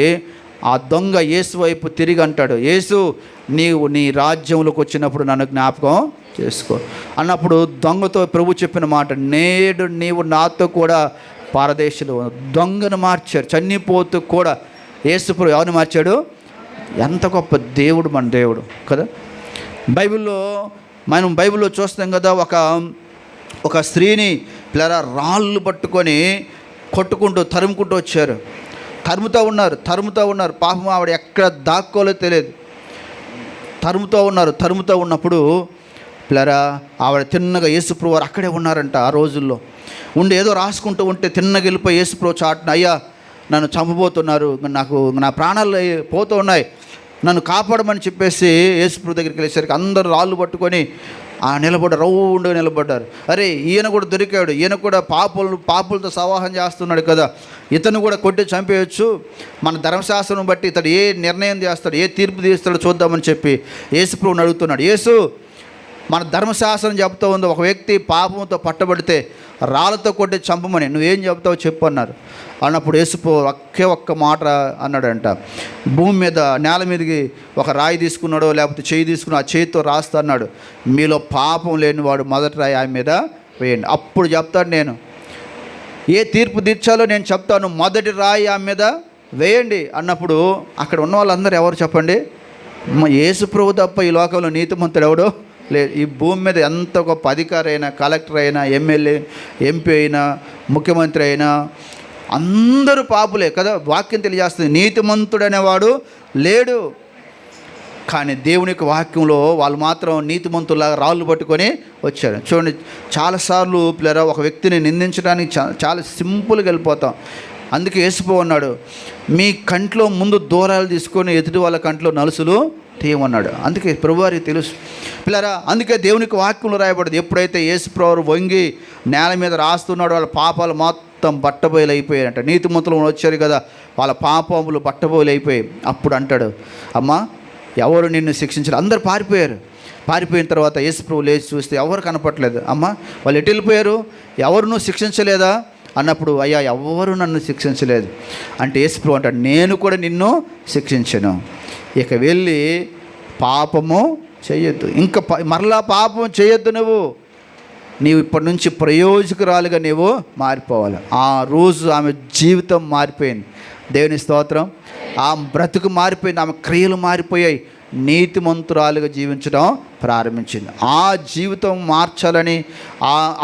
ఆ దొంగ యేసు వైపు తిరిగి అంటాడు, యేసు నీవు నీ రాజ్యంలోకి వచ్చినప్పుడు నన్ను జ్ఞాపకం చేసుకో అన్నప్పుడు దొంగతో ప్రభు చెప్పిన మాట, నేడు నీవు నాతో కూడా పారదేశంలో. దొంగను మార్చారు, చనిపోతూ కూడా యేసు ప్రభు ఎవరిని మార్చాడు? ఎంత గొప్ప దేవుడు మన దేవుడు కదా. మనం బైబిల్లో చూస్తాం కదా, ఒక స్త్రీని పిల్లరా రాళ్ళు పట్టుకొని కొట్టుకుంటూ తరుముకుంటూ వచ్చారు. తరుముతూ ఉన్నారు. పాపం ఆవిడ ఎక్కడ దాక్కోలో తెలియదు. తరుముతూ ఉన్నప్పుడు పిల్లరా ఆవిడ తిన్నగా యేసుప్రభు వారు అక్కడే ఉన్నారంట. ఆ రోజుల్లో ఉండి ఏదో రాసుకుంటూ ఉంటే తిన్నగా వెళ్ళిపోయి యేసుప్రభు చాటున, అయ్యా నన్ను చంపబోతున్నారు, నా ప్రాణాలు పోతూ ఉన్నాయి, నన్ను కాపాడమని చెప్పేసి యేసుప్రభు దగ్గరికి వెళ్ళేసరికి అందరూ రాళ్ళు పట్టుకొని రౌండ్గా నిలబడ్డారు. అరే ఈయన కూడా దొరికాడు, ఈయన కూడా పాపులతో సవాహం చేస్తున్నాడు కదా, ఇతను కూడా కొట్టి చంపేయచ్చు, మన ధర్మశాస్త్రం బట్టి ఇతడు ఏ నిర్ణయం చేస్తాడు, ఏ తీర్పు తీస్తాడో చూద్దామని చెప్పి యేసుప్రభుని అడుగుతున్నాడు. యేసు, మన ధర్మశాస్త్రం చెప్తూ ఉంది, ఒక వ్యక్తి పాపంతో పట్టబడితే రాళ్ళతో కొట్టి చంపమని, నువ్వేం చెప్తావో చెప్పు అన్నారు. అన్నప్పుడు యేసుప్రభు ఒక్క మాట అన్నాడంట, భూమి మీద నేల మీదకి ఒక రాయి తీసుకున్నాడో లేకపోతే చేయి తీసుకుని ఆ చేతితో రాస్తా అన్నాడు, మీలో పాపం లేనివాడు మొదటి రాయి ఆయన మీద వేయండి, అప్పుడు చెప్తాడు నేను ఏ తీర్పు తీర్చాలో నేను చెప్తాను, మొదటి రాయి ఆమె మీద వేయండి అన్నప్పుడు అక్కడ ఉన్న వాళ్ళందరూ ఎవరు చెప్పండి? యేసుప్రభు తప్ప ఈ లోకంలో నీతిమంతుడు ఎవడో లేదు. ఈ భూమి మీద ఎంత గొప్ప అధికారి అయినా, కలెక్టర్ అయినా, ఎమ్మెల్యే, ఎంపీ అయినా, ముఖ్యమంత్రి అయినా అందరూ పాపులే కదా. వాక్యం తెలియజేస్తుంది, నీతిమంతుడు అనేవాడు లేడు. కానీ దేవుని యొక్క వాక్యంలో వాళ్ళు మాత్రం నీతిమంతులాగా రాళ్ళు పట్టుకొని వచ్చారు. చూడండి, చాలాసార్లు పిల్లరా ఒక వ్యక్తిని నిందించడానికి చాలా సింపుల్గా వెళ్ళిపోతాం. అందుకే యేసుప్రభు అన్నాడు, మీ కంట్లో ముందు దూరాలు తీసుకొని ఎదుటి వాళ్ళ కంట్లో నలుసులు తీయమన్నాడు. అందుకే ప్రభువారికి తెలుసు పిల్లరా. అందుకే దేవునికి వాక్యంలో రాయబడింది, ఎప్పుడైతే యేసుప్రభు వంగి నేల మీద రాస్తున్నాడో వాళ్ళ పాపాలు మొత్తం బట్టబయలు అయిపోయాయంట. నీతిమంతులు వచ్చారు కదా, వాళ్ళ పాపములు బట్టబయలు అయిపోయాయి. అప్పుడు అంటాడు, అమ్మా ఎవరు నిన్ను శిక్షించారు? అందరు పారిపోయిన తర్వాత యేసుప్రభు లేచి చూస్తే ఎవరు కనపట్లేదు. అమ్మ వాళ్ళు ఎటు వెళ్ళిపోయారు? ఎవరు నువ్వు శిక్షించలేదా అన్నప్పుడు, అయ్యా ఎవరు నన్ను శిక్షించలేదు అంటే యేసుప్రభు అంటాడు, నేను కూడా నిన్ను శిక్షించను, ఇక వెళ్ళి పాపము చేయొద్దు, ఇంకా మరలా పాపం చేయొద్దు, నీవు ఇప్పటి నుంచి ప్రయోజకురాలుగా నీవు మారిపోవాలి. ఆ రోజు ఆమె జీవితం మారిపోయింది. దేవుని స్తోత్రం. ఆమె బ్రతుకు మారిపోయింది, ఆమె క్రియలు మారిపోయాయి, నీతిమంతురాలుగా జీవించడం ప్రారంభించింది. ఆ జీవితం మార్చాలని,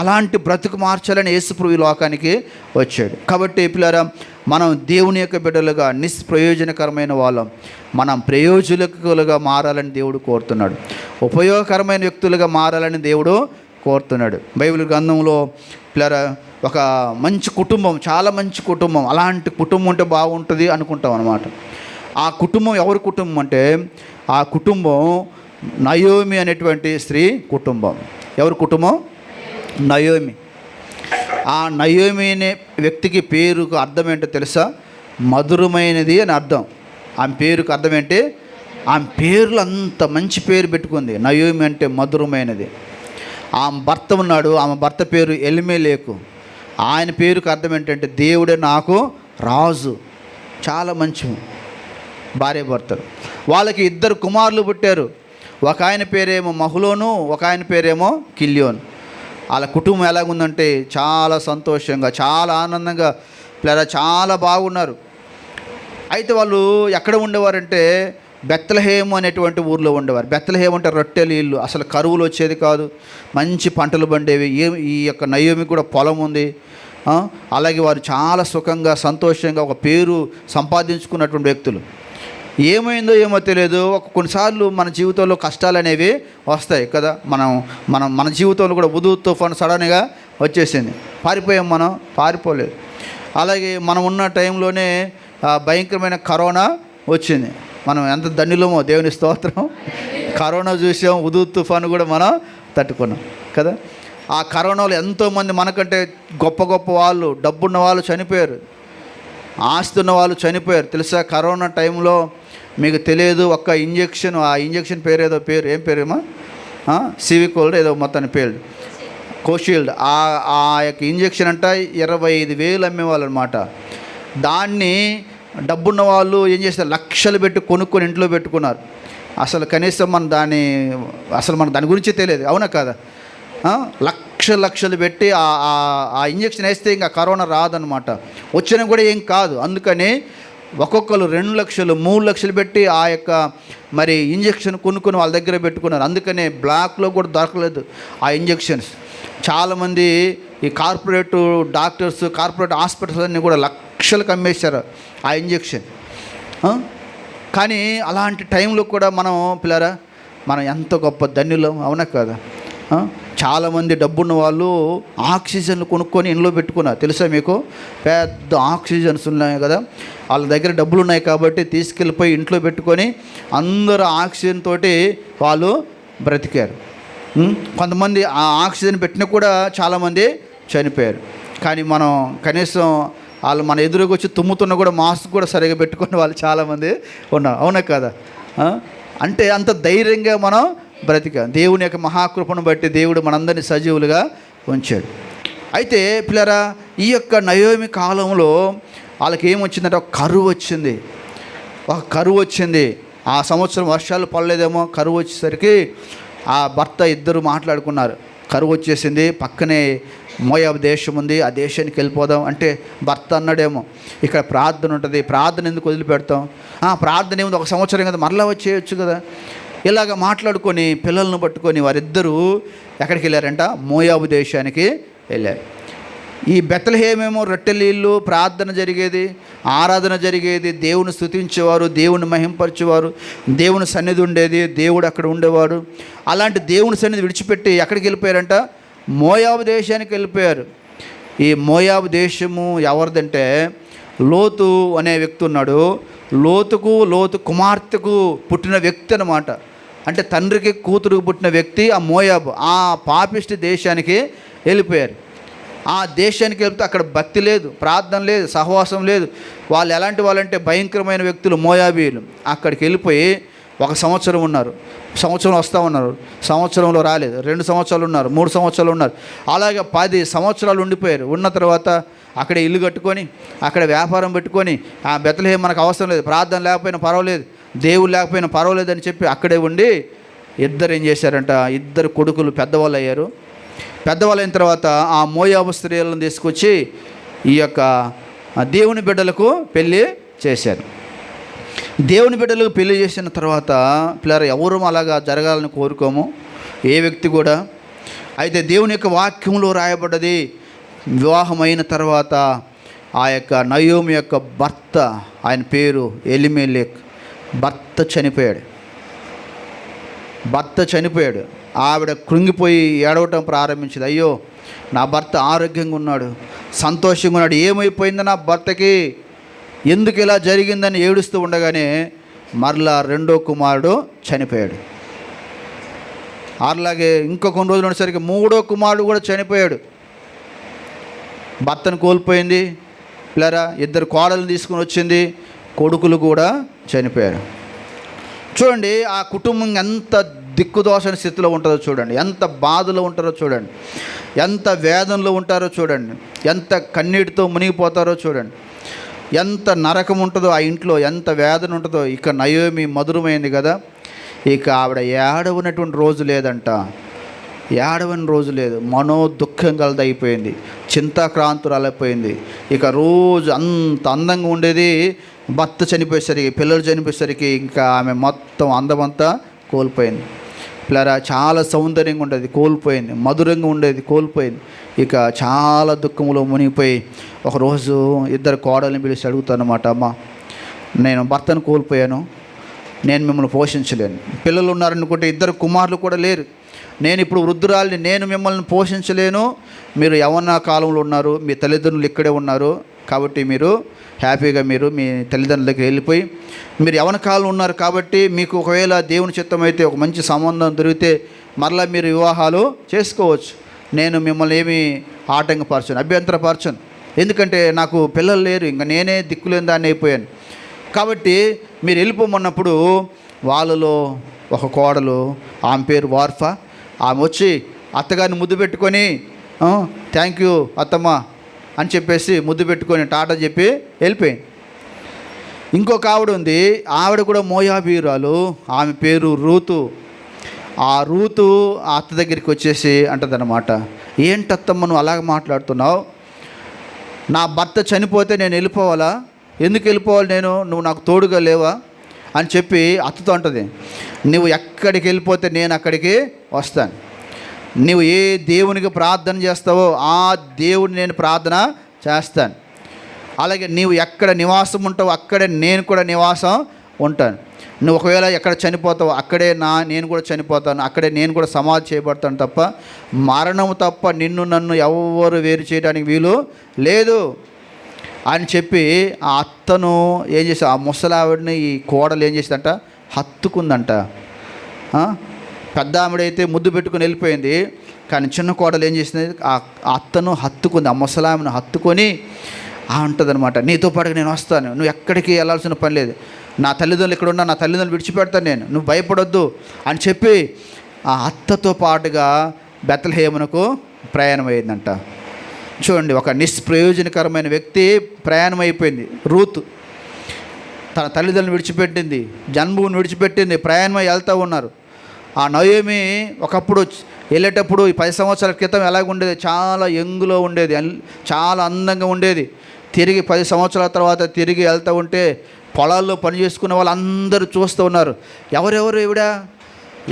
అలాంటి బ్రతుకు మార్చాలని యేసుప్రభు ఈ లోకానికి వచ్చాడు. కాబట్టి పిల్లరా, మనం దేవుని యొక్క బిడ్డలుగా నిష్ప్రయోజనకరమైన వాళ్ళం, మనం ప్రయోజకులుగా మారాలని దేవుడు కోరుతున్నాడు, ఉపయోగకరమైన వ్యక్తులుగా మారాలని దేవుడు కోరుతున్నాడు. బైబిల్ గ్రంథంలో పిల్లరా ఒక మంచి కుటుంబం, చాలా మంచి కుటుంబం, అలాంటి కుటుంబం ఉంటే బాగుంటుంది అనుకుంటాం అన్నమాట. ఆ కుటుంబం ఎవరి కుటుంబం అంటే, ఆ కుటుంబం నయోమి అనేటువంటి స్త్రీ కుటుంబం. ఎవరి కుటుంబం? నయోమి. ఆ నయోమి అనే వ్యక్తికి పేరుకు అర్థం ఏంటో తెలుసా? మధురమైనది అని అర్థం. ఆమె పేరుకు అర్థం ఏంటి? ఆమె పేర్లు అంత మంచి పేరు పెట్టుకుంది. నయోమి అంటే మధురమైనది. ఆమె భర్త ఉన్నాడు, ఆమె భర్త పేరు ఎలిమెలేకు. ఆయన పేరుకు అర్థం ఏంటంటే దేవుడే నాకు రాజు. చాలా మంచి భార్య భర్తలు. వాళ్ళకి 2 కుమారులు పుట్టారు. ఒక ఆయన పేరేమో మహులోను, ఒక ఆయన పేరేమో కిల్యోను. వాళ్ళ కుటుంబం ఎలాగుందంటే చాలా సంతోషంగా, చాలా ఆనందంగా, చాలా బాగున్నారు. అయితే వాళ్ళు ఎక్కడ ఉండేవారంటే బెత్లెహేము అనేటువంటి ఊర్లో ఉండేవారు. బెత్లెహేము అంటే రొట్టెలు ఇల్లు. అసలు కరువులు వచ్చేది కాదు, మంచి పంటలు పండేవి. ఈ యొక్క నయోమి కూడా పొలం ఉంది. అలాగే వారు చాలా సుఖంగా, సంతోషంగా ఒక పేరు సంపాదించుకున్నటువంటి వ్యక్తులు. ఏమైందో ఏమో తెలియదు, కొన్నిసార్లు మన జీవితంలో కష్టాలు అనేవి వస్తాయి కదా. మన జీవితంలో కూడా ఉదు తుఫాను సడన్గా వచ్చేసింది. పారిపోయాం, మనం పారిపోలేదు. అలాగే మనం ఉన్న టైంలోనే భయంకరమైన కరోనా వచ్చింది. మనం ఎంత ధన్యులమో, దేవుని స్తోత్రం. కరోనా చూసాం, ఉదు తుఫాను కూడా మనం తట్టుకున్నాం కదా. ఆ కరోనాలో ఎంతోమంది మనకంటే గొప్ప గొప్ప వాళ్ళు, డబ్బున్న వాళ్ళు చనిపోయారు, ఆస్తి ఉన్న వాళ్ళు చనిపోయారు. తెలుసా, కరోనా టైంలో మీకు తెలియదు, ఒక్క ఇంజెక్షన్, ఆ ఇంజెక్షన్ పేరు ఏం పేరేమో సివికోల్డ్ ఏదో మొత్తాన్ని పేరు కోషీల్డ్. ఆ యొక్క ఇంజెక్షన్ అంట 25,000 అమ్మేవాళ్ళు అనమాట. దాన్ని డబ్బున్న వాళ్ళు ఏం చేస్తారు, లక్షలు పెట్టి కొనుక్కొని ఇంట్లో పెట్టుకున్నారు. అసలు కనీసం మన దాని గురించి తెలియదు, అవునా కదా. లక్షలు పెట్టి ఆ ఇంజెక్షన్ వేస్తే ఇంకా కరోనా రాదనమాట. వచ్చినా కూడా ఏం కాదు. అందుకని ఒక్కొక్కరు 2 లక్షలు 3 లక్షలు పెట్టి ఆ యొక్క ఇంజెక్షన్ కొనుక్కొని వాళ్ళ దగ్గర పెట్టుకున్నారు. అందుకనే బ్లాక్లో కూడా దొరకలేదు ఆ ఇంజెక్షన్స్. చాలామంది ఈ కార్పొరేట్ డాక్టర్స్, కార్పొరేట్ హాస్పిటల్స్ అన్నీ కూడా లక్షలకు అమ్మేశారు ఆ ఇంజెక్షన్. కానీ అలాంటి టైంలో కూడా మనం ఎంత గొప్ప ధన్యులం, అవునా కదా. చాలామంది డబ్బున్న వాళ్ళు ఆక్సిజన్లు కొనుక్కొని ఇంట్లో పెట్టుకున్నారు. తెలుసా మీకు, పెద్ద ఆక్సిజన్స్ ఉన్నాయి కదా, వాళ్ళ దగ్గర డబ్బులు ఉన్నాయి కాబట్టి తీసుకెళ్ళిపోయి ఇంట్లో పెట్టుకొని అందరూ ఆక్సిజన్ తోటి వాళ్ళు బ్రతికారు. కొంతమంది ఆ ఆక్సిజన్ పెట్టినా కూడా చాలామంది చనిపోయారు. కానీ మనం కనీసం వాళ్ళు మన ఎదురుగా వచ్చి తుమ్ముతున్నా కూడా మాస్క్ కూడా సరిగా పెట్టుకుని వాళ్ళు చాలామంది ఉన్నారు, అవునా కదా. అంటే అంత ధైర్యంగా మనం బ్రతికాం. దేవుని యొక్క మహాకృపను బట్టి దేవుడు మనందరినీ సజీవులుగా ఉంచాడు. అయితే పిల్లరా, ఈ యొక్క నయోమి కాలంలో వాళ్ళకి ఏమొచ్చిందంటే ఒక కరువు వచ్చింది. ఆ సంవత్సరం వర్షాలు పడలేదేమో, కరువు వచ్చేసరికి ఆ భర్త ఇద్దరు మాట్లాడుకున్నారు. కరువు వచ్చేసింది, పక్కనే మోయాబు దేశం ఉంది, ఆ దేశానికి వెళ్ళిపోదాం అంటే భర్త అన్నాడేమో, ఇక్కడ ప్రార్థన ఉంటుంది, ప్రార్థన ఎందుకు వదిలిపెడతాం, ప్రార్థన ఏముంది, 1 సంవత్సరం కదా మరలా వచ్చేయచ్చు కదా. ఇలాగ మాట్లాడుకొని పిల్లలను పట్టుకొని వారిద్దరూ ఎక్కడికి వెళ్ళారంట, మోయాబు దేశానికి వెళ్ళారు. ఈ బెత్లెహేమేమో రొట్టెలీళ్ళు, ప్రార్థన జరిగేది, ఆరాధన జరిగేది, దేవుని స్తుతించేవారు, దేవుని మహింపరిచేవారు, దేవుని సన్నిధి ఉండేది, దేవుడు అక్కడ ఉండేవాడు. అలాంటి దేవుని సన్నిధి విడిచిపెట్టి ఎక్కడికి వెళ్ళిపోయారంట, మోయాబు దేశానికి వెళ్ళిపోయారు. ఈ మోయాబు దేశము ఎవరిదంటే లోతు అనే వ్యక్తి ఉన్నాడు. లోతు కుమార్తెకు పుట్టిన వ్యక్తి అన్నమాట. అంటే తండ్రికి కూతురుకు పుట్టిన వ్యక్తి ఆ మోయాబు. ఆ పాపిష్టి దేశానికి వెళ్ళిపోయారు. ఆ దేశానికి వెళ్తే అక్కడ భక్తి లేదు, ప్రార్థన లేదు, సహవాసం లేదు. వాళ్ళు ఎలాంటి వాళ్ళంటే భయంకరమైన వ్యక్తులు మోయాబీలు. అక్కడికి వెళ్ళిపోయి 1 సంవత్సరం ఉన్నారు, సంవత్సరం వస్తూ ఉన్నారు, సంవత్సరంలో రాలేదు, 2 సంవత్సరాలు ఉన్నారు, 3 సంవత్సరాలు ఉన్నారు, అలాగే 10 సంవత్సరాలు ఉండిపోయారు. ఉన్న తర్వాత అక్కడే ఇల్లు కట్టుకొని, అక్కడ వ్యాపారం పెట్టుకొని, ఆ బెత్లెహేము మనకు అవసరం లేదు, ప్రార్థన లేకపోయినా పర్వాలేదు, దేవుడు లేకపోయినా పర్వాలేదు అని చెప్పి అక్కడే ఉండి ఇద్దరు ఏం చేశారంట, 2 కొడుకులు పెద్దవాళ్ళు అయ్యారు. పెద్దవాళ్ళు అయిన తర్వాత ఆ మోయాబు స్త్రీలను తీసుకొచ్చి ఈ యొక్క దేవుని బిడ్డలకు పెళ్ళి చేశారు. దేవుని బిడ్డలకు పెళ్లి చేసిన తర్వాత పిల్లలు ఎవరు అలాగా జరగాలని కోరుకోము, ఏ వ్యక్తి కూడా. అయితే దేవుని యొక్క వాక్యంలో రాయబడ్డది, వివాహమైన తర్వాత ఆ యొక్క నయోమి యొక్క భర్త, ఆయన పేరు ఎలిమెలెకు, భర్త చనిపోయాడు. ఆవిడ కృంగిపోయి ఏడవటం ప్రారంభించింది. అయ్యో, నా భర్త ఆరోగ్యంగా ఉన్నాడు, సంతోషంగా ఉన్నాడు, ఏమైపోయింది నా భర్తకి, ఎందుకు ఇలా జరిగిందని ఏడుస్తూ ఉండగానే మరలా 2వ కుమారుడు చనిపోయాడు. అలాగే ఇంకో కొన్ని రోజులు ఉండేసరికి 3వ కుమారుడు కూడా చనిపోయాడు. భర్తను కోల్పోయింది. పిల్లరా, 2 కోడలు తీసుకుని వచ్చింది, కొడుకులు కూడా చనిపోయారు. చూడండి ఆ కుటుంబం ఎంత దిక్కుదోచని స్థితిలో ఉంటుందో చూడండి, ఎంత బాధలో ఉంటారో చూడండి, ఎంత వేదనలో ఉంటారో చూడండి, ఎంత కన్నీటితో మునిగిపోతారో చూడండి, ఎంత నరకం ఉంటుందో ఆ ఇంట్లో, ఎంత వేదన ఉంటుందో. ఇక నయోమి మధురమైంది కదా, ఇక ఆవిడ ఏడవనటువంటి రోజు లేదంట, ఏడవని రోజు లేదు. దుఃఖం కలదైపోయింది, చింతాక్రాంతురాలైపోయింది. ఇక రోజు అంత అందంగా ఉండేది, భర్త చనిపోయేసరికి, పిల్లలు చనిపోయేసరికి ఇంకా ఆమె మొత్తం అందమంతా కోల్పోయింది. పిల్లరా చాలా సౌందర్యంగా ఉండేది కోల్పోయింది, మధురంగా ఉండేది కోల్పోయింది. ఇక చాలా దుఃఖంలో మునిగిపోయి ఒకరోజు ఇద్దరు కోడల్ని పిలిచి అడుగుతానమాట, అమ్మ నేను భర్తను కోల్పోయాను, నేను మిమ్మల్ని పోషించలేను. పిల్లలు ఉన్నారనుకుంటే ఇద్దరు కుమారులు కూడా లేరు, నేను ఇప్పుడు వృద్ధురాలిని, నేను మిమ్మల్ని పోషించలేను. మీరు యవ్వన కాలంలో ఉన్నారు, మీ తల్లిదండ్రులు ఇక్కడే ఉన్నారు, కాబట్టి మీరు హ్యాపీగా మీరు మీ తల్లిదండ్రుల దగ్గర వెళ్ళిపోయి, మీరు యవ్వన కాలంలో ఉన్నారు కాబట్టి మీకు ఒకవేళ దేవుని చిత్తం అయితే ఒక మంచి సంబంధం దొరికితే మరలా మీరు వివాహాలు చేసుకోవచ్చు. నేను మిమ్మల్ని ఏమీ ఆటంకపరచను, అభ్యంతరపరచను. ఎందుకంటే నాకు పిల్లలు లేరు, ఇంకా నేనే దిక్కులేని దాన్ని అయిపోయాను. కాబట్టి మీరు వెళ్ళిపోమన్నప్పుడు వాళ్ళలో ఒక కోడలు, ఆమె పేరు వార్ఫా, ఆమె వచ్చి అత్తగారిని ముద్దు పెట్టుకొని థ్యాంక్ యూ అత్తమ్మ అని చెప్పేసి ముద్దు పెట్టుకొని టాటా చెప్పి వెళ్ళిపోయింది. ఇంకొక ఆవిడ ఉంది, ఆవిడ కూడా మోయాబీరాలు, ఆమె పేరు రూతు. ఆ రూతు ఆ అత్త దగ్గరికి వచ్చేసి అంటదన్నమాట, ఏంటత్తమ్మ నువ్వు అలాగ మాట్లాడుతున్నావు, నా భర్త చనిపోతే నేను వెళ్ళిపోవాలా, ఎందుకు వెళ్ళిపోవాలి నేను, నువ్వు నాకు తోడుగా లేవా అని చెప్పి అత్తతో అంటది. నువ్వు ఎక్కడికి వెళ్ళిపోతే నేను అక్కడికి వస్తాను, నువ్వు ఏ దేవునికి ప్రార్థన చేస్తావో ఆ దేవుని నేను ప్రార్థన చేస్తాను, అలాగే నీవు ఎక్కడ నివాసం ఉంటావో అక్కడే నేను కూడా నివాసం ఉంటాను, నువ్వు ఒకవేళ ఎక్కడ చనిపోతావో అక్కడే నేను కూడా చనిపోతాను, అక్కడే నేను కూడా సమాధి చేయబడతాను తప్ప మరణము తప్ప నిన్ను నన్ను ఎవరు వేరు చేయడానికి వీలు లేదు అని చెప్పి ఆ అత్తను ఏం చేసి ఆ ముసలావిడిని ఈ కోడలు ఏం చేసిందంట, హత్తుకుందంట. పెద్ద ఆవిడైతే ముద్దు పెట్టుకుని వెళ్ళిపోయింది, కానీ చిన్న కోడలు ఏం చేసింది, ఆ అత్తను హత్తుకుంది, ఆ ముసలామిని హత్తుకొని అంటదనమాట, నీతో పాటుగా నేను వస్తాను, నువ్వు ఎక్కడికి వెళ్ళాల్సిన పని లేదు, నా తల్లిదండ్రులు ఇక్కడ ఉన్నా, నా తల్లిదండ్రులు విడిచిపెడతాను నేను, నువ్వు భయపడొద్దు అని చెప్పి ఆ అత్తతో పాటుగా బెత్లెహేమునకు ప్రయాణం అయ్యిందంట. చూడండి, ఒక నిష్ప్రయోజనకరమైన వ్యక్తి ప్రయాణం అయిపోయింది. రూతు తన తల్లిదండ్రులను విడిచిపెట్టింది, జన్మభూమిని విడిచిపెట్టింది, ప్రయాణమై వెళ్తూ ఉన్నారు. ఆ నయోమి ఒకప్పుడు వెళ్ళేటప్పుడు 10 సంవత్సరాల క్రితం ఎలాగ ఉండేది, చాలా యంగులో ఉండేది, చాలా అందంగా ఉండేది. తిరిగి 10 సంవత్సరాల తర్వాత తిరిగి వెళ్తూ ఉంటే పొలాల్లో పని చేసుకునే వాళ్ళు అందరూ చూస్తూ ఉన్నారు, ఎవరెవరు ఈవిడా,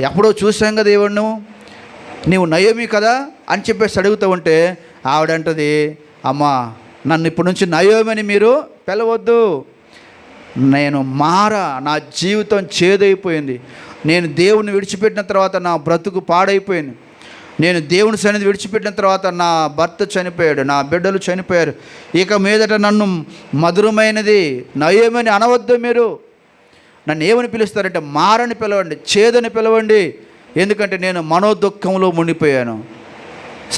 ఎప్పుడో చూసాం కదా ఈవిడ, నువ్వు నయోమి కదా అని చెప్పేసి అడుగుతూ ఉంటే ఆవిడంటది, అమ్మ నన్ను ఇప్పటి నుంచి నయోమి అని మీరు పిలవద్దు, నేను నా జీవితం చేదైపోయింది, నేను దేవుని విడిచిపెట్టిన తర్వాత నా బ్రతుకు పాడైపోయింది, నేను దేవుని సన్నిధి విడిచిపెట్టిన తర్వాత నా భర్త చనిపోయాడు, నా బిడ్డలు చనిపోయారు, ఇక మీదట నన్ను మధురమైనది నయోమని అనవద్దు, మీరు నన్ను ఏమని పిలుస్తారంటే మారని పిలవండి, చేదని పిలవండి, ఎందుకంటే నేను మనోదుఖంలో మునిగిపోయాను,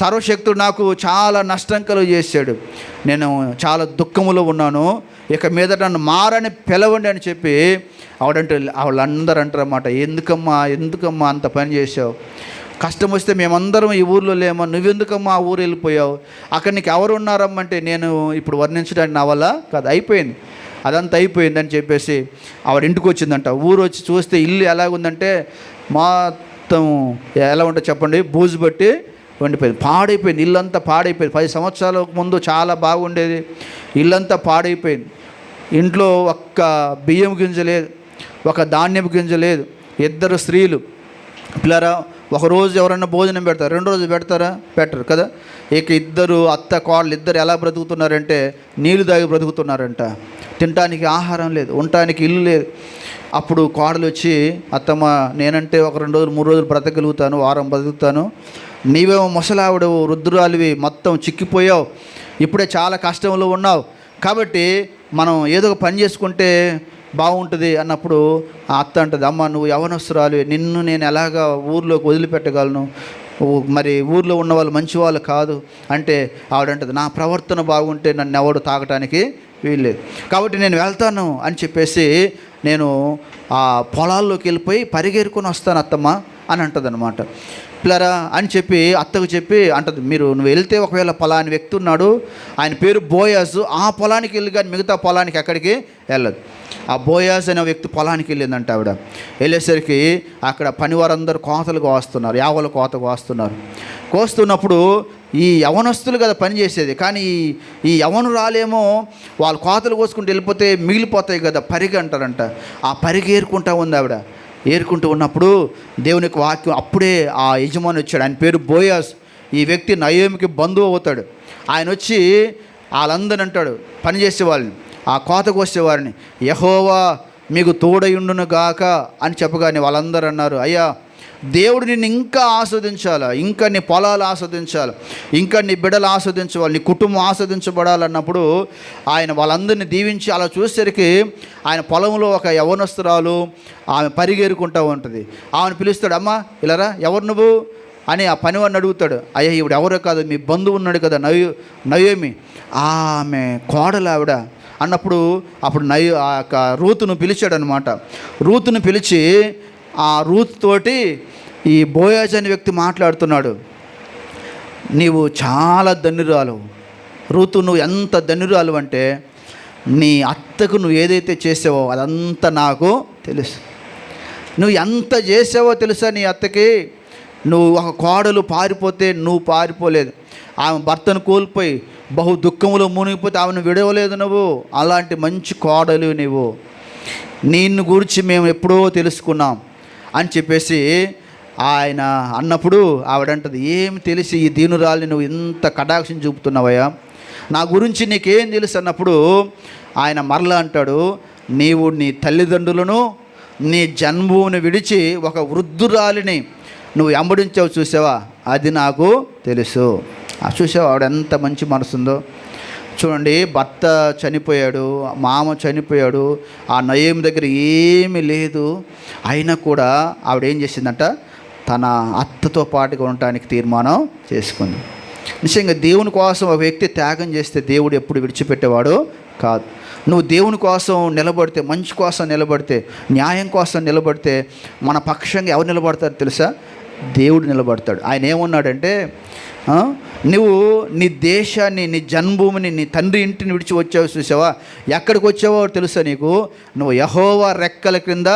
సర్వశక్తుడు నాకు చాలా నష్టం కలుగు చేశాడు, నేను చాలా దుఃఖములో ఉన్నాను, ఇక మీద నన్ను మారని పిలవండి అని చెప్పి వాళ్ళందరూ అంటారన్నమాట, ఎందుకమ్మా అంత పని చేసావు, కష్టం వస్తే మేమందరం ఈ ఊర్లో లేమా, నువ్వెందుకమ్మా ఆ ఊరు వెళ్ళిపోయావు, అక్కడ నీకు ఎవరు ఉన్నారమ్మంటే నేను ఇప్పుడు వర్ణించడానికి నా వల్ల కాదు, అయిపోయింది, అదంతా అయిపోయింది అని చెప్పేసి ఆవిడ ఇంటికి వచ్చిందంట. ఊరు వచ్చి చూస్తే ఇల్లు ఎలాగుందంటే మొత్తం ఎలా ఉంటుంది చెప్పండి, బూజు బట్టి వండిపోయింది, పాడైపోయింది, ఇల్లంతా పాడైపోయింది. 10 సంవత్సరాల ముందు చాలా బాగుండేది, ఇల్లంతా పాడైపోయింది. ఇంట్లో ఒక్క బియ్యం గింజ లేదు, ఒక ధాన్యపు గింజ లేదు. 2 స్త్రీలు పిల్లరా, ఒకరోజు ఎవరన్నా భోజనం పెడతారు, 2 రోజులు పెడతారా, పెట్టరు కదా. ఇక అత్త కోడలు ఇద్దరు ఎలా బ్రతుకుతున్నారంటే నీళ్ళు తాగి బ్రతుకుతున్నారంట, తినటానికి ఆహారం లేదు, ఉండటానికి ఇల్లు లేదు. అప్పుడు కోడలు వచ్చి, అత్తమ్మ నేనంటే ఒక 2 రోజులు 3 రోజులు బ్రతకగలుగుతాను, వారం బ్రతుకుతాను, నీవేమో ముసలావిడ వృద్ధురాలివి, మొత్తం చిక్కిపోయావు, ఇప్పుడే చాలా కష్టంలో ఉన్నావు, కాబట్టి మనం ఏదో ఒక పని చేసుకుంటే బాగుంటుంది అన్నప్పుడు ఆ అత్త అంటుంది, అమ్మ నువ్వు యవనస్తురాలు, నిన్ను నేను ఎలాగా ఊర్లోకి వదిలిపెట్టగలను, మరి ఊర్లో ఉన్న వాళ్ళు మంచి వాళ్ళు కాదు అంటే ఆవిడంటది, నా ప్రవర్తన బాగుంటే నన్ను ఎవడు తాగటానికి వీల్లేదు, కాబట్టి నేను వెళ్తాను అని చెప్పేసి నేను ఆ పొలాల్లోకి వెళ్ళిపోయి పరిగెరుకొని వస్తాను అత్తమ్మ అని అంటదనమాట. పిల్లరా అని చెప్పి అత్తకు చెప్పి అంటది, నువ్వు వెళ్తే ఒకవేళ పలాని వ్యక్తి ఉన్నాడు, ఆయన పేరు బోయాజు, ఆ పొలానికి వెళ్ళి కానీ మిగతా పొలానికి ఎక్కడికి వెళ్ళదు. ఆ బోయాజ్ అనే వ్యక్తి పొలానికి వెళ్ళిందంట. ఆవిడ వెళ్ళేసరికి అక్కడ పనివారందరూ కోతలు కోస్తున్నారు, యావలు కోత కోస్తున్నప్పుడు ఈ యవనస్తులు కదా పని చేసేది, కానీ ఈ యవనురాలేమో వాళ్ళు కోతలు కోసుకుంటూ వెళ్ళిపోతే మిగిలిపోతాయి కదా, పరిగి అంటారంట. ఆ పరిగి ఏరుకుంటా ఉంది ఆవిడ. ఏరుకుంటూ ఉన్నప్పుడు దేవునికి వాక్యం, అప్పుడే ఆ యజమాని వచ్చాడు. ఆయన పేరు బోయాజ్. ఈ వ్యక్తి నయోమికి బంధువు అవుతాడు. ఆయన వచ్చి వాళ్ళందరిని అంటాడు, పని చేసేవాళ్ళని, ఆ కోత కోసేవారిని, యెహోవా మీకు తోడయుండును గాక అని చెప్పగానే వాళ్ళందరూ అన్నారు, అయ్యా దేవుడు నిన్ను ఇంకా ఆస్వాదించాలా, ఇంకా నీ పొలాలు ఆస్వాదించాలి, ఇంకా నీ బిడ్డలు ఆస్వాదించవాలి, నీ కుటుంబం ఆస్వాదించబడాలన్నప్పుడు ఆయన వాళ్ళందరినీ దీవించి అలా చూసేసరికి ఆయన పొలంలో ఒక యవనస్తురాలు ఆమె పరిగెరుకుంటూ ఉంటుంది. ఆమెను పిలుస్తాడు, అమ్మ ఇలారా, ఎవరు నువ్వు అని ఆ పనివాడిని అడుగుతాడు. అయ్యా ఇవిడు ఎవరో కాదు, మీ బంధువు ఉన్నాడు కదా నయోమి, ఆమె కోడలు ఆవిడ అన్నప్పుడు అప్పుడు ఆ యొక్క రూతును పిలిచాడు అనమాట. రూతును పిలిచి ఆ రూత్ తోటి ఈ బోయాజ్ అనే వ్యక్తి మాట్లాడుతున్నాడు, నీవు చాలా ధన్యురాలు రూతు, నువ్వు ఎంత ధన్యురాలు అంటే నీ అత్తకు నువ్వు ఏదైతే చేసావో అదంతా నాకు తెలుసు. నువ్వు ఎంత చేసావో తెలుసా నీ అత్తకి. నువ్వు ఒక కోడలు పారిపోతే నువ్వు పారిపోలేదు, ఆమె భర్తను కోల్పోయి బహు దుఃఖంలో మునిగిపోతే ఆమెను విడవలేదు నువ్వు. అలాంటి మంచి కోడలు నువ్వు, నిన్ను గురించి మేము ఎప్పుడో తెలుసుకున్నాం అని చెప్పేసి ఆయన అన్నప్పుడు ఆవిడంటది, ఏమి తెలిసి ఈ దీనురాల్ని నువ్వు ఇంత కటాక్షం చూపుతున్నావయ్యా, నా గురించి నీకేం తెలుసు అన్నప్పుడు ఆయన మరలా అంటాడు, నీవు నీ తల్లిదండ్రులను నీ జన్మభూమిని విడిచి ఒక వృద్ధురాలిని నువ్వు వెంబడించావు చూసావా, అది నాకు తెలుసు. చూసావా ఆవిడ ఎంత మంచి మనసుందో. చూడండి, భర్త చనిపోయాడు, మామ చనిపోయాడు, ఆ నయోమి దగ్గర ఏమీ లేదు, అయినా కూడా ఆవిడ ఏం చేసిందంట, తన అత్తతో పాటుగా ఉండటానికి తీర్మానం చేసుకుంది. నిజంగా దేవుని కోసం ఒక వ్యక్తి త్యాగం చేస్తే దేవుడు ఎప్పుడు విడిచిపెట్టేవాడు కాదు. నువ్వు దేవుని కోసం నిలబడితే, మంచి కోసం నిలబడితే, న్యాయం కోసం నిలబడితే మన పక్షంగా ఎవరు నిలబడతారు తెలుసా? దేవుడు నిలబడతాడు. ఆయన ఏమన్నాడంటే, నువ్వు నీ దేశాన్ని, నీ జన్మభూమిని, నీ తండ్రి ఇంటిని విడిచి వచ్చావు చూసావా, ఎక్కడికి వచ్చావో తెలుసా నీకు? నువ్వు యెహోవా రెక్కల క్రింద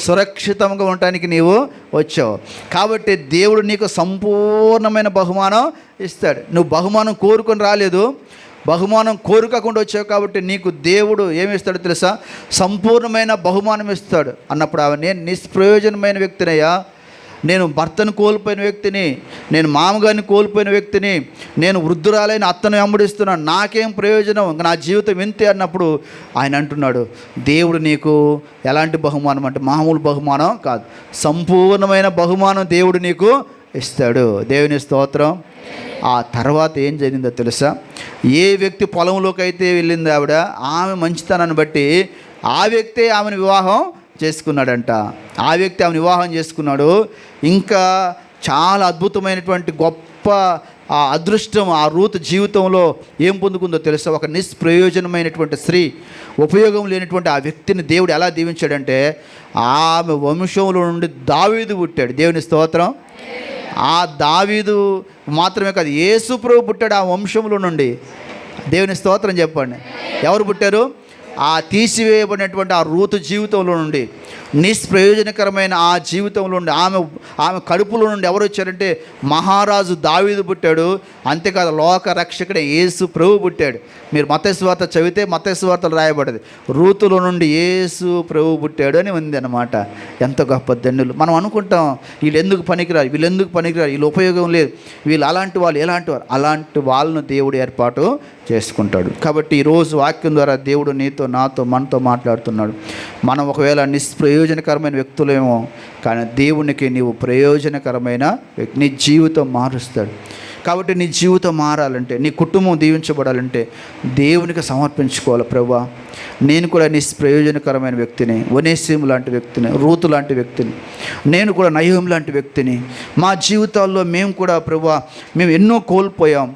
సురక్షితంగా ఉండటానికి నీవు వచ్చావు. కాబట్టి దేవుడు నీకు సంపూర్ణమైన బహుమానం ఇస్తాడు. నువ్వు బహుమానం కోరుకొని రాలేదు, బహుమానం కోరుకోకుండా వచ్చావు. కాబట్టి నీకు దేవుడు ఏమి ఇస్తాడో తెలుసా? సంపూర్ణమైన బహుమానం ఇస్తాడు. అన్నప్పుడు నేను నిష్ప్రయోజనమైన వ్యక్తినయ్యా, నేను భర్తను కోల్పోయిన వ్యక్తిని, నేను మామగారిని కోల్పోయిన వ్యక్తిని, నేను వృద్ధురాలైన అత్తను వెంబడిస్తున్నాను, నాకేం ప్రయోజనం, నా జీవితం ఇంతే అన్నప్పుడు ఆయన అంటున్నాడు, దేవుడు నీకు ఎలాంటి బహుమానం అంటే మామూలు బహుమానం కాదు, సంపూర్ణమైన బహుమానం దేవుడు నీకు ఇస్తాడు. దేవుని స్తోత్రం. ఆ తర్వాత ఏం జరిగిందో తెలుసా? ఏ వ్యక్తి పొలంలోకి అయితే వెళ్ళింది ఆవిడ, ఆమె మంచితనాన్ని బట్టి ఆ వ్యక్తే ఆమెను వివాహం చేసుకున్నాడంట. ఆ వ్యక్తి ఆమెను వివాహం చేసుకున్నాడు. ఇంకా చాలా అద్భుతమైనటువంటి గొప్ప ఆ అదృష్టం ఆ రూతు జీవితంలో ఏం పొందుకుందో తెలుసా? ఒక నిష్ప్రయోజనమైనటువంటి స్త్రీ, ఉపయోగం లేనటువంటి ఆ వ్యక్తిని దేవుడు ఎలా దీవించాడంటే, ఆమె వంశంలో నుండి దావీదు పుట్టాడు. దేవుని స్తోత్రం. ఆ దావీదు మాత్రమే కాదు, యేసు ప్రభు పుట్టాడు ఆ వంశంలో నుండి. దేవుని స్తోత్రం చెప్పండి. ఎవరు పుట్టారు? ఆ తీసివేయబడినటువంటి ఆ రూతు జీవితంలో నుండి, నిష్ప్రయోజనకరమైన ఆ జీవితంలో నుండి, ఆమె కడుపులో నుండి ఎవరు వచ్చారంటే మహారాజు దావీదు పుట్టాడు. అంతేకాదు, లోక రక్షకుడే యేసు ప్రభు పుట్టాడు. మీరు మత్తయి సువార్త చదివితే మత్తయి సువార్తలో రాయబడింది, రూతులో నుండి యేసు ప్రభు పుట్టాడు అని ఉంది అన్నమాట. ఎంత గొప్ప ధన్యులు. మనం అనుకుంటాం, వీళ్ళు ఎందుకు పనికిరారు, వీళ్ళు ఉపయోగం లేదు, వీళ్ళు అలాంటి వాళ్ళు, ఎలాంటి వారు, అలాంటి వాళ్ళను దేవుడు ఏర్పాటు చేసుకుంటాడు. కాబట్టి ఈరోజు వాక్యం ద్వారా దేవుడు నీతో, నాతో, మనతో మాట్లాడుతున్నాడు. మనం ఒకవేళ నిష్ప్రయోజనకరమైన వ్యక్తులేమో, కానీ దేవునికి నీవు ప్రయోజనకరమైన వ్యక్తి. నీ జీవితం మారుస్తాడు. కాబట్టి నీ జీవితం మారాలంటే, నీ కుటుంబం దీవించబడాలంటే దేవునికి సమర్పించుకోవాలి. ప్రభువా, నేను కూడా నిష్ప్రయోజనకరమైన వ్యక్తిని, ఒనేసిము లాంటి వ్యక్తిని, రూతు లాంటి వ్యక్తిని, నేను కూడా నయోమి లాంటి వ్యక్తిని. మా జీవితాల్లో మేము కూడా ప్రభువా, మేము ఎన్నో కోల్పోయాం,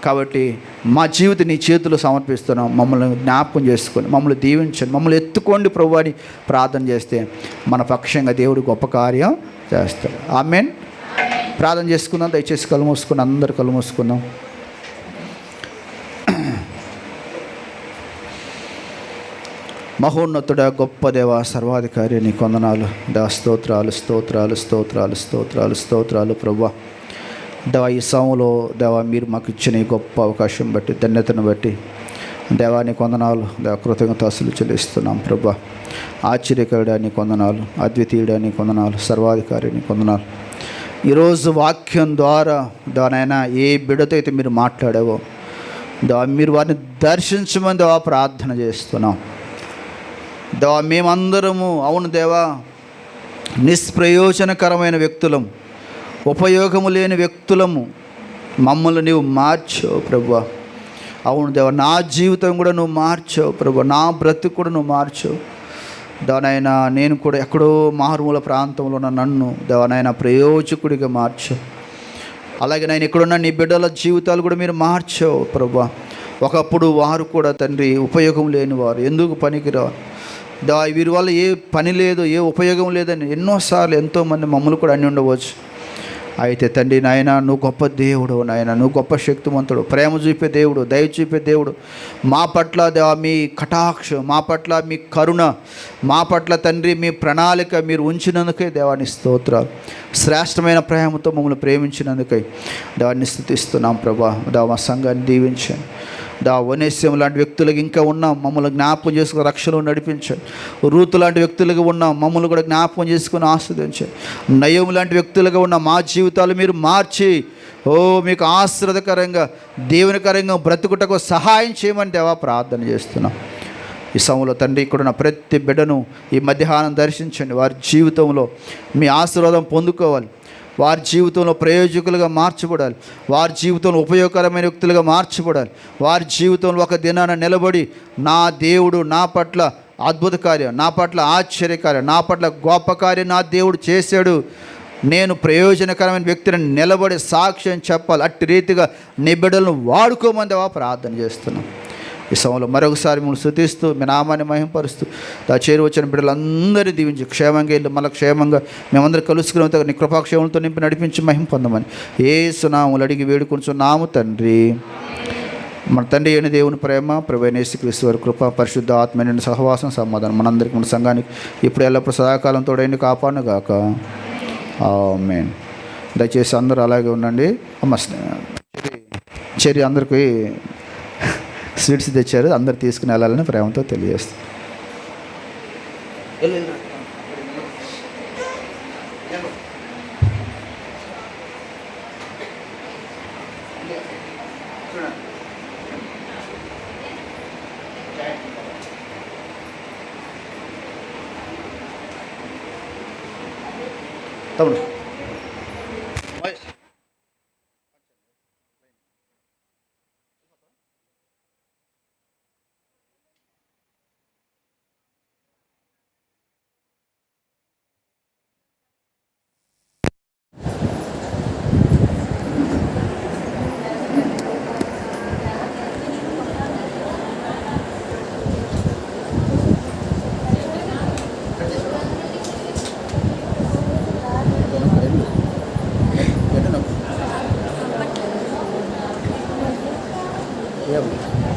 కాబట్టి మా జీవితం నీ చేతులు సమర్పిస్తున్నాం. మమ్మల్ని జ్ఞాపకం చేసుకొని మమ్మల్ని దీవించండి, మమ్మల్ని ఎత్తుకోండి ప్రభు అని ప్రార్థన చేస్తే మన పక్షంగా దేవుడు గొప్ప కార్యం చేస్తాడు. ఆమేన్. ప్రార్థన చేసుకుందాం. దయచేసి కళ్ళు మూసుకుని అందరు కళ్ళు మూసుకుందాం. మహోన్నతుడ గొప్ప దేవ సర్వాధికారి నీ కొందనాలు దేవ. స్తోత్రాలు స్తోత్రాలు స్తోత్రాలు స్తోత్రాలు స్తోత్రాలు ప్రభువా. దేవా ఈ సమయంలో దేవా మీరు మాకు ఇచ్చిన ఈ గొప్ప అవకాశం బట్టి ధన్యతను బట్టి దేవా నీ కొందనాలు దేవ కృతజ్ఞతాస్తులు చెల్లిస్తున్నాం ప్రభువా. ఆశ్చర్యకరుడా నీ కొందనాలు, అద్వితీయుడా నీ కొందనాలు, సర్వాధికారి నీ కొందనాలు. ఈరోజు వాక్యం ద్వారా దానైనా ఏ బిడ్డతో అయితే మీరు మాట్లాడావో దేవా మీరు వారిని దర్శించమని దేవా ప్రార్థన చేస్తున్నాం. దేవా మేమందరము అవును దేవా నిష్ప్రయోజనకరమైన వ్యక్తులం, ఉపయోగము లేని వ్యక్తులము, మమ్మల్ని నీవు మార్చావు ప్రభువా. అవును దేవా నా జీవితం కూడా నువ్వు మార్చావు ప్రభువా, నా బ్రతుకు కూడా నువ్వు మార్చావు దేవనైనా. నేను కూడా ఎక్కడో మారుమూల ప్రాంతంలో ఉన్న నన్ను దేవనైనా ప్రయోజకుడిగా మార్చావు. అలాగే నేను ఇక్కడున్న నీ బిడ్డల జీవితాలు కూడా మీరు మార్చావు ప్రభువా. ఒకప్పుడు వారు కూడా తండ్రి ఉపయోగం లేని వారు, ఎందుకు పనికిరారు వీరి వల్ల ఏ పని లేదు, ఏ ఉపయోగం లేదని ఎన్నోసార్లు ఎంతోమంది మమ్మల్ని కూడా అన్ని ఉండవచ్చు. అయితే తండ్రి నాయన నువ్వు గొప్ప దేవుడు నాయన, నువ్వు గొప్ప శక్తివంతుడు, ప్రేమ చూపే దేవుడు, దయ చూపే దేవుడు. మా పట్ల దేవా మీ కటాక్షం, మా పట్ల మీ కరుణ, మా పట్ల తండ్రి మీ ప్రణాళిక మీరు ఉంచినందుకే దేవాన్ని స్తోత్రాలు. శ్రేష్టమైన ప్రేమతో మమ్మల్ని ప్రేమించినందుకై దేవాన్ని స్తుతిస్తున్నాం ప్రభా. దేవా మా సంఘాన్ని దీవించండి. ఒనేస్యం లాంటి వ్యక్తులకు ఇంకా ఉన్నాం, మమ్మల్ని జ్ఞాపకం చేసుకుని రక్షణలో నడిపించండి. రూతు లాంటి వ్యక్తులుగా ఉన్నాం, మమ్మల్ని కూడా జ్ఞాపకం చేసుకుని ఆస్వాదించండి. నయం లాంటి వ్యక్తులుగా ఉన్న మా జీవితాలు మీరు మార్చి మీకు ఆశ్రదకరంగా దీవెనకరంగా బ్రతుకుటకు సహాయం చేయమని దేవా ప్రార్థన చేస్తున్నాం. ఈ సమయంలో తండ్రి ఇక్కడున్న ప్రతి బిడ్డను ఈ మధ్యాహ్నం దర్శించండి. వారి జీవితంలో మీ ఆశీర్వాదం పొందుకోవాలి, వారి జీవితంలో ప్రయోజకులుగా మార్చబడాలి, వారి జీవితంలో ఉపయోగకరమైన వ్యక్తులుగా మార్చబడాలి. వారి జీవితంలో ఒక దినాన నిలబడి నా దేవుడు నా పట్ల అద్భుత కార్యం, నా పట్ల ఆశ్చర్యకార్యం, నా పట్ల గొప్ప కార్యం నా దేవుడు చేశాడు, నేను ప్రయోజనకరమైన వ్యక్తిని నిలబడి సాక్ష్యం చెప్పాలి. అట్టి రీతిగా నీ బిడ్డలను వాడుకోమని ప్రార్థన చేస్తున్నాం. ఈ సమయంలో మరొకసారి మిమ్మల్ని స్తుతిస్తూ మీ నామాన్ని మహింపరుస్తూ చేరి వచ్చిన బిడ్డలందరినీ దీవించి క్షేమంగా వెళ్ళి మళ్ళీ క్షేమంగా మేమందరం కలుసుకునే నీ కృపాక్షేమంతో నింపి నడిపించి మహిమ పొందమని యేసు నామములో అడిగి వేడుకొంచున్నాము తండ్రి. మన తండ్రి అయిన దేవుని ప్రేమ, ప్రభువైన యేసుక్రీస్తు వారి కృప, పరిశుద్ధ ఆత్మ సహవాసం, సమాధానం మనందరికీ మన సంఘానికి ఇప్పుడు ఎల్లప్పుడు సదాకాలం తోడైన కాపాడుగాక. ఆమేన్. దయచేసి అందరూ అలాగే ఉండండి. చెరి అందరికీ స్వీట్స్ తెచ్చారు, అందరు తీసుకుని వెళ్ళాలని ప్రేమతో తెలియజేస్తారు. తమ్ముడు Yeah.